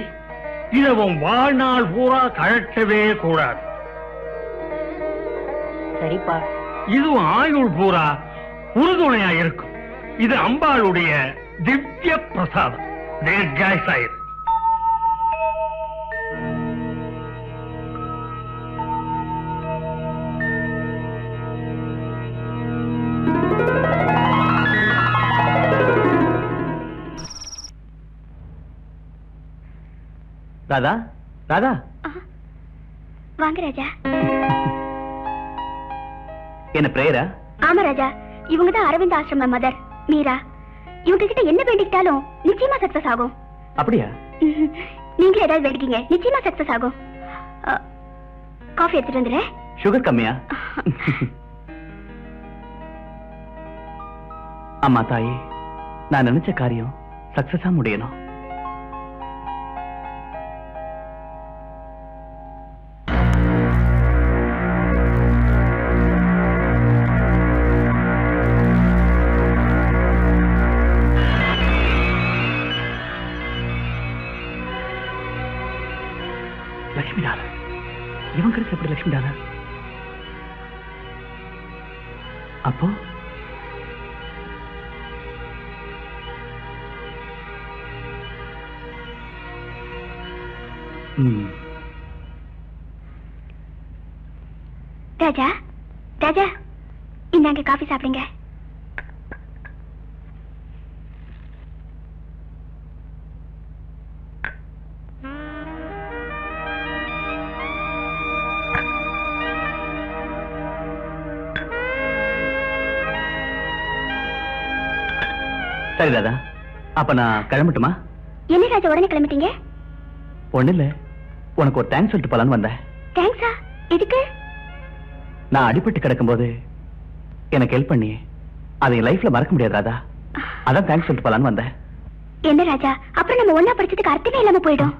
இத உன் வாழ்நாள் பூரா கழட்டவே கூடாது. சரிப்பா. இதுவும் ஆயுள் பூரா உறுதுணையா இருக்கும். இது அம்பாளுடைய திவ்ய பிரசாதம். தீர்காயுசாயிரு. ராதா, ராதா. வாங்க ராஜா. என்ன பிரேயரா? ஆமா ராஜா, இவங்க தான் அரவிந்த் ஆசிரம மதர் மீரா. இவங்க கிட்ட என்ன வேண்டிக்கிட்டாலும் நிச்சயமா சக்சஸ் ஆகும். அப்படியா? நீங்களே ஏதாவது வேண்டிக்கீங்க, நிச்சயமா சக்சஸ் ஆகும். காஃபி எடுத்துட்டு வந்துடுறேன். சுகர் கம்மியா? அம்மா தாயே, நான் நினைச்ச காரியம் சக்சஸா முடியணும். லட்சுமி டாலர் இவன் கிடைச்ச எப்படி லட்சுமி டாலர்? அப்போ ராஜா ராஜா இந்தாங்க காஃபி சாப்பிடுங்க. சரி ராதா, அப்ப நான் கிளம்பட்டுமா? என்ன ராஜா உடனே கிளம்பிட்டீங்க? ஒண்ணு இல்ல, உனக்கு ஒரு தேங்க்ஸ் சொல்லிட்டு போலான்னு வந்தேன். தேங்க்ஸா? எதுக்கு? நான் அடிபட்டு கிடக்கும்போது எனக்கு ஹெல்ப் பண்ணி அதை லைஃப்ல மறக்க முடியாது ராதா. அதான் தேங்க்ஸ் சொல்லிட்டு போலான்னு வந்தேன். என்ன ராஜா, அப்புறம் நம்ம ஒண்ணா படிச்சதுக்கு அர்த்தமே இல்லாம போயிடும்.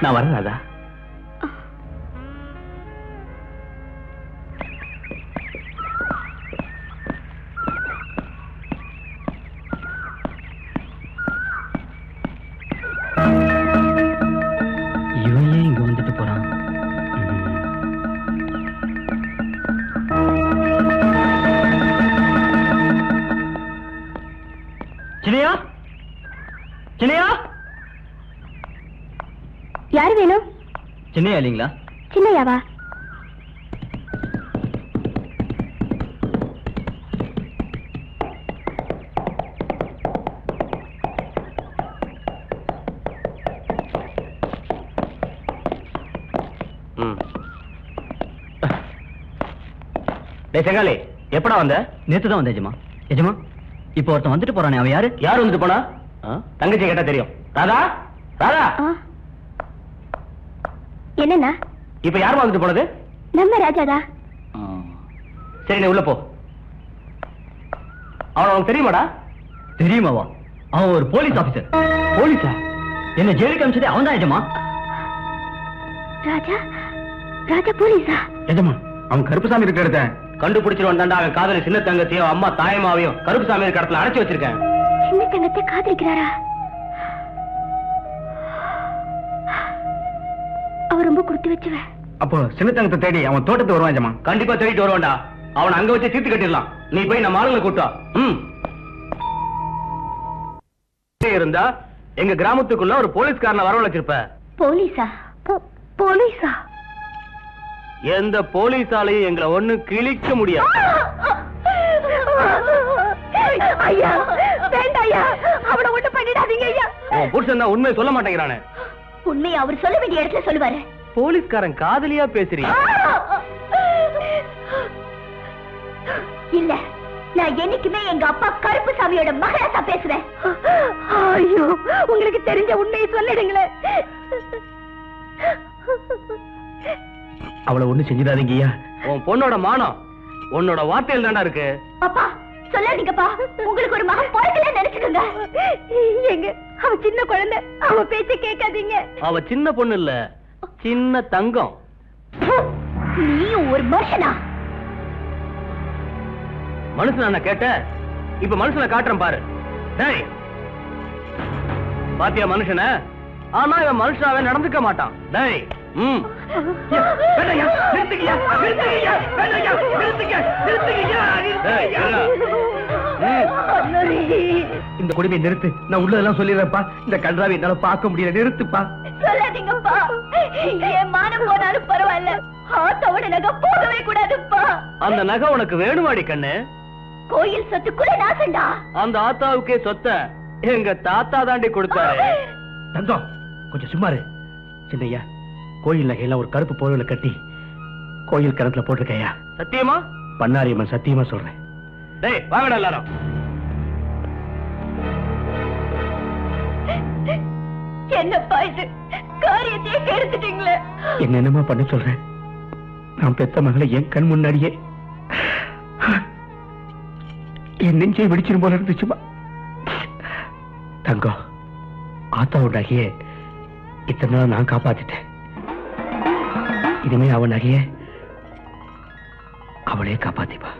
நான் வரேன் ராதா. இவன் ஏன் இங்க வந்துட்டு போறான்? சின்னையா, சின்னையா, யாரு வேணும்? சின்னையா இல்லீங்களா? சின்னையாவா? செங்காலி, எப்படா வந்த? நேத்து தான் வந்த எஜமா. எஜமா, இப்ப ஒருத்தன் வந்துட்டு போறானே, அவன் யாரு? யார் வந்துட்டு போனா? தங்கச்சி கேட்டா தெரியும். ராதா, ராதா, என்னன்னா? இப்ப யார் வந்துட்டு போனது? நம்ம ராஜாதா. சரி, நீ உள்ள போ. அவன் உனக்கு தெரியுமாடா? தெரியுமாவா? அவன் ஒரு போலீஸ் ஆபீசர். போலீஸா? என்ன ஜெயிலுக்கு அனுப்பிச்சதே அவன் தான் எஜமா. ராஜா, ராஜா போலீஸா? எஜமா, அவன் கருப்புசாமி இருக்கிற இடத்த கண்டுபிடிச்சிருவான் தாண்டா. அவன் காதலி சின்ன தங்கத்தையும் அம்மா தாயமாவையும் கருப்புசாமி இருக்கிற இடத்துல அடைச்சு வச்சிருக்கேன். சின்ன தங்கத்தை காதலிக்கிறாரா? அவர் ரொம்ப கொடுத்து வச்சுவேன். அப்போ சின்ன தங்கத்தை தேடி அவன் தோட்டத்துக்கு வருவான் எஜமா. கண்டிப்பா தேடிட்டு வருவான்டா. அவன் அங்க வச்சு தீர்த்து கட்டிடலாம். நீ போய் நம்ம ஆளுங்களை கூட்டா. இருந்தா எங்க கிராமத்துக்குள்ள ஒரு போலீஸ்காரனை வரவழைச்சிருப்ப. போலீஸா? போலீஸா? எந்த போலீஸாலையும் எங்களை ஒண்ணு கிழிக்க முடியாது. ஐயா, வேண்டாம் ஐயா, அவனை ஒண்ணு பண்ணிடாதீங்க ஐயா. உன் புருஷன் தான் உண்மையை சொல்ல மாட்டேங்கிறானே. உண்மையை அவர் சொல்ல வேண்டிய இடத்துல சொல்லுவாரு. போலீஸ்காரன் காதலியா பேசுறீங்க? இல்ல, நான் என்னைக்குமே எங்க அப்பா கருப்புசாமியோட மகளா தான் பேசுவேன். ஐயோ, உங்களுக்கு தெரிஞ்ச உண்மையை சொல்லிடுங்களேன். அவளை ஒண்ணு செஞ்சிடாதீங்கய்யா. உன் பொண்ணோட மானம் உன்னோட வார்த்தையில் தாண்டா இருக்கு. அப்பா சொல்லாதீங்கப்பா, உங்களுக்கு ஒரு மகன் பிறக்கல நினைச்சுக்கோங்க. எங்க அவ சின்ன குழந்தை, அவ பேச்ச கேட்காதீங்க. அவ சின்ன பொண்ணு இல்ல, சின்ன தங்கம். நீயும் ஒரு மனுஷனா? மனுஷன் நான் கேட்ட, இப்ப மனுஷனை காட்டுறேன் பாரு. டேய், பாத்தியா மனுஷன? ஆனா இவன் மனுஷனாவே நடந்துக்க மாட்டான். டேய், இந்த குடிமை நிறுத்து. நான் உள்ளதெல்லாம் சொல்லிடுறேன்ப்பா. இந்த கன்றாவை என்னால பார்க்க முடியல. நிறுத்துப்பா. சொல்லாதீங்கப்பா, என் மானம் போனாலும் பரவாயில்ல, ஆத்தாவோட நகை போகவே கூடாதுப்பா. அந்த நகை உனக்கு வேணுமாடி கண்ணு? கோயில் சொத்துக்குள்ள நாசண்டா. அந்த ஆத்தாவுக்கே சொத்த எங்க தாத்தா தாண்டி கொடுத்தாரு. தங்கம், கொஞ்சம் சும்மாரு. சின்னையா, கோயில் நகையெல்லாம் ஒரு கருப்பு போர்வையில கட்டி கோயில் கிணத்துல போட்டிருக்கையா? சத்தியமா? பண்ணாரியம்மன் சத்தியமா சொல்றேன். டேய், வாங்கடா எல்லாரும். என்னப்பா இது, காரியத்தையே கெடுத்துட்டீங்களே. என்னென்னமா பண்ண சொல்றேன்? நான் பெத்த மகளை என் கண் முன்னாடியே என் நெஞ்சை வெடிச்சிரும் போல இருந்துச்சுமா. தங்கம், ஆத்தாவோட நகையை இத்தனை நாள் நான் காப்பாத்திட்டேன். இனிமே அவன் நகையை அவளே காப்பாத்திப்பா.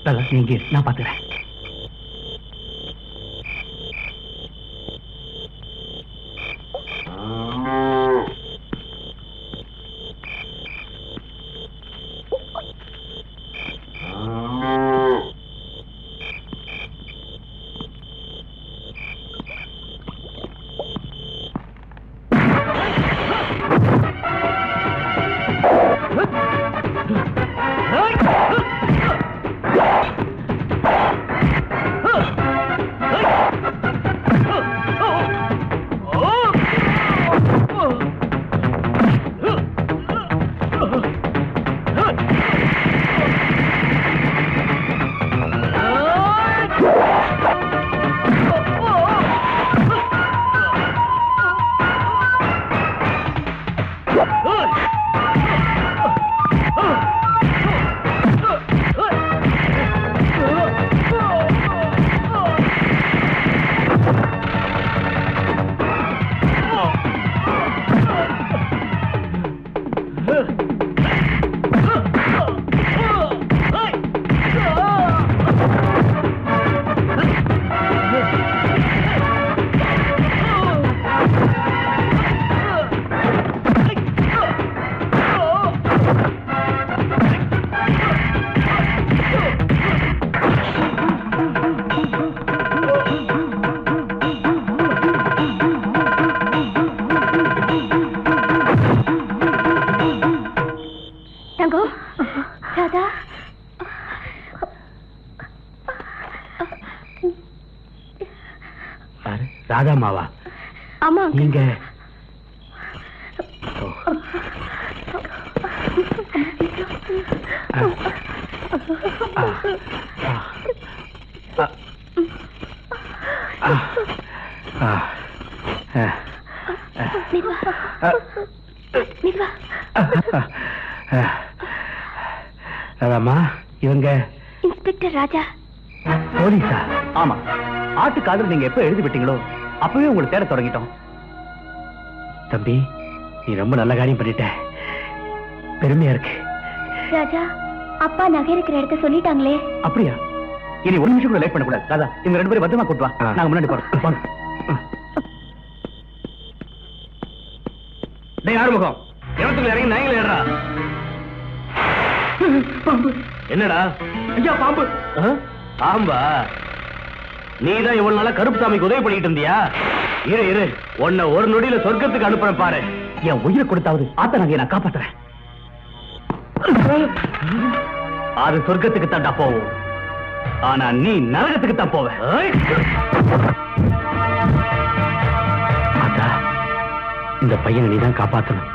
நீங்க நான் பாத்துக்கிறேன். ராதா மாவா? ஆமா. நீங்க ராதாமா, இவங்க இன்ஸ்பெக்டர் ராஜா. போலீஸா? ஆமா. ஆட்டு காதல் நீங்க எப்ப எழுதி விட்டீங்களோ அப்பவே உங்களை தேட தொடங்கிட்டோம். தம்பி, நீ ரொம்ப நல்ல காரியம் பண்ணிட்ட. பெருமையா இருக்கு. ராஜா, அப்பா நகை இருக்கிற இடத்த சொல்லிட்டாங்களே. அப்படியா? இனி ஒரு நிமிஷம் கூட லேட் பண்ணக்கூடாது. ராதா, இவங்க 2 பேரும் பத்திரமா கூட்டு வா. நாங்க முன்னாடி போறோம். டேய் ஆறுமுகம், இடத்துல இறங்கி நாய்களை ஏறா. என்னடா? ஐயா, பாம்பு. பாம்பா? நீதான் இவ்வளவு நாளா கருப்பு சாமிக்கு உதவி பண்ணிட்டு இருந்தியா? இரு, உன்னை ஒரு நொடியில சொர்க்கத்துக்கு அனுப்புறேன் பாரு. என் உயிரை கொடுத்தாவது ஆத்த நகையை நான் காப்பாத்துறேன். அது சொர்க்கத்துக்கு தாண்டா போவோம், ஆனா நீ நரகத்துக்கு தான் போவ. அத்தா, இந்த பையனை நீதான் காப்பாத்தணும்.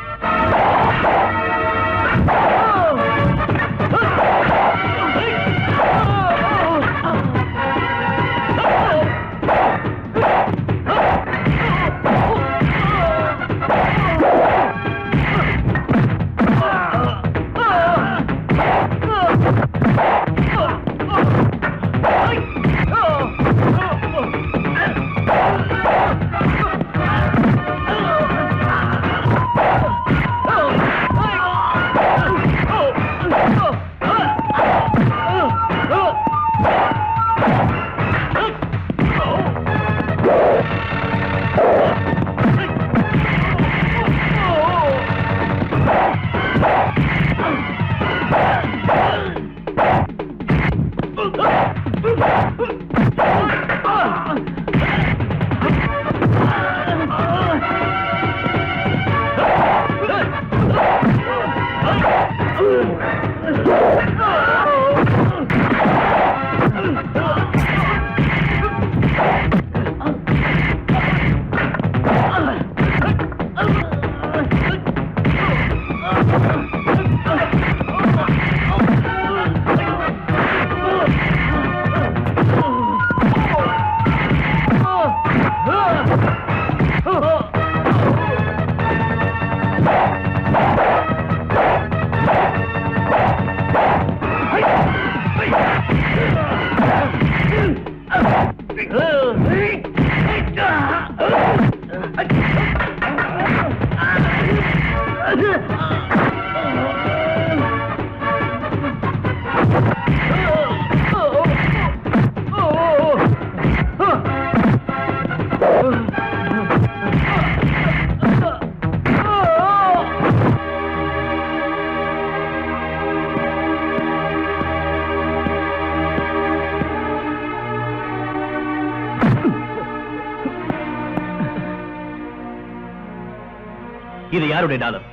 இது யாருடைய டாலர்?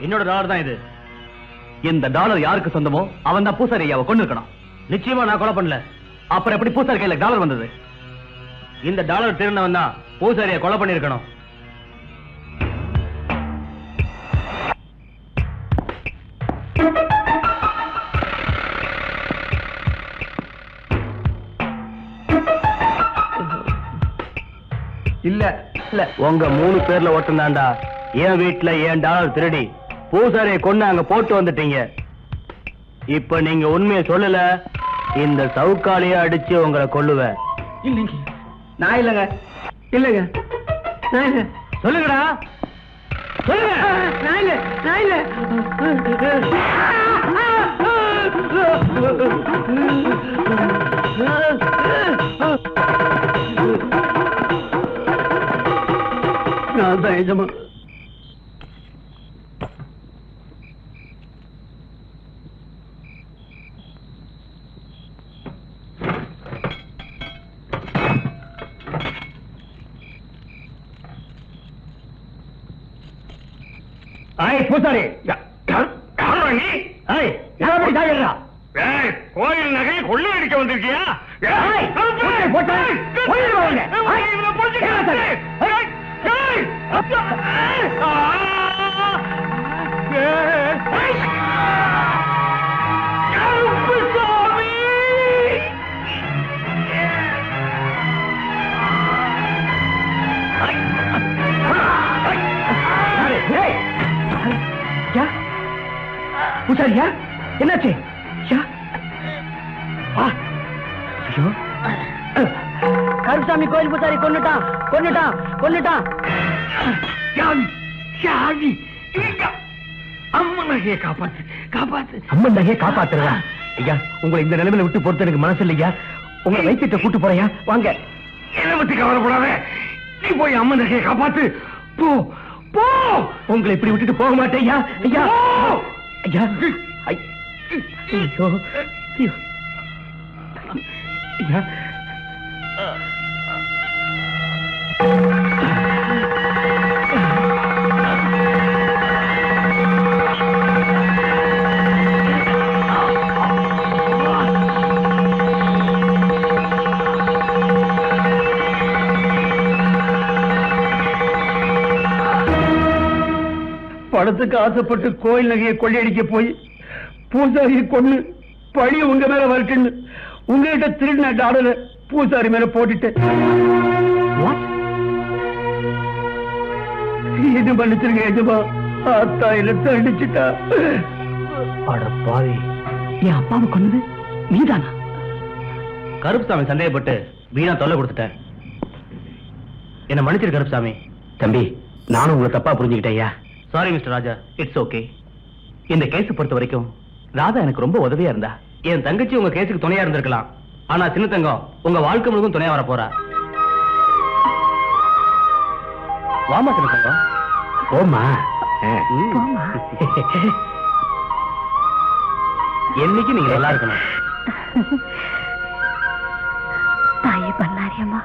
என்னோட டாலர் தான் இது. இந்த டாலர் யாருக்கு சொந்தமோ அவன் தான் பூசாரி ஐயாவை கொண்டு இருக்கணும். நிச்சயமா நான் கொலை பண்ணல. அப்புறம் எப்படி பூசாரி கையில டாலர் வந்தது? இந்த டாலர் திருநவன் தான் பூசாரியை கொலை பண்ணிருக்கணும். இல்ல இல்ல, உங்க 3 பேர்ல ஒருத்தந்தாண்டா என் வீட்டுல என் டாலர் திருடி பூசாரியை கொண்டு அங்க போட்டு வந்துட்டீங்க. இப்ப நீங்க உண்மையை சொல்லல, இந்த சவுக்காலிய அடிச்சு உங்களை கொல்லுவேன். இல்லைங்க, நான் இல்லைங்க. இல்லைங்க, நான் இல்ல. சொல்லுங்கடா, சொல்லுங்க. நான் இல்ல, நான் இல்ல. நான் தான் எஜமா. பூசாரி கோயில் நகையை கொள்ளையடிக்க வந்திருக்கியா? பூசாரியா, என்னாச்சு? கருப்புசாமி கோயில் பூசாரி கொன்னுட்டான், கொன்னுட்டான், கொன்னுட்டான். அம்மன் நகையை காப்பாத்து, காப்பாத்து. அம்மன் நகையை காப்பாத்துறதா? ஐயா, உங்களை இந்த நிலைமையில விட்டு பொறுத்த எனக்கு மனசு இல்லையா. உங்களை வைத்திட்ட கூட்டு போறையா? வாங்க. என்னை பத்தி கவலைப்படாத, நீ போய் அம்மன் நகையை காப்பாத்து. போ போ. உங்களை இப்படி விட்டுட்டு போக மாட்டேன் ஐயா. ஐயா, ஐயா, ஐயோ, ஐயோ, ஐயா. பணத்துக்கு ஆசைப்பட்டு கோயில் நகையை கொள்ளையடிக்க போய் பூசாரியை கொண்டு பழி உங்க மேல வரட்டுன்னு உங்ககிட்ட திருடின டாலரை பூசாரி மேல போட்டுட்டேன். இது மன்னிச்சிருங்க எஜமா, அத்தா என்ன தண்டிச்சுட்டா. அட பாவி, என் அப்பாவை கொண்டது நீதானா? கருப்புசாமி சந்தேகப்பட்டு வீணா தொல்லை கொடுத்துட்டேன். என்ன மன்னிச்சிரு கருப்புசாமி. தம்பி, நானும் உங்களை தப்பா புரிஞ்சுக்கிட்டேயா. Sorry mister Raja, it's okay. இந்த கேஸ் பொறுத்த வரைக்கும் ராதா எனக்கு ரொம்ப உதவியா இருந்தா. என் தங்கச்சி உங்க கேஸுக்கு துணையா இருந்திருக்கலாம். ஆனா சின்ன தங்கம் உங்க வாழ்க்கை முழுக்கும் துணையா வர போறா. வாமா சின்ன தங்கம். ஓமா. என்னைக்கு நீங்க நல்லா இருக்கணும். தாயே பண்ணாரியம்மா.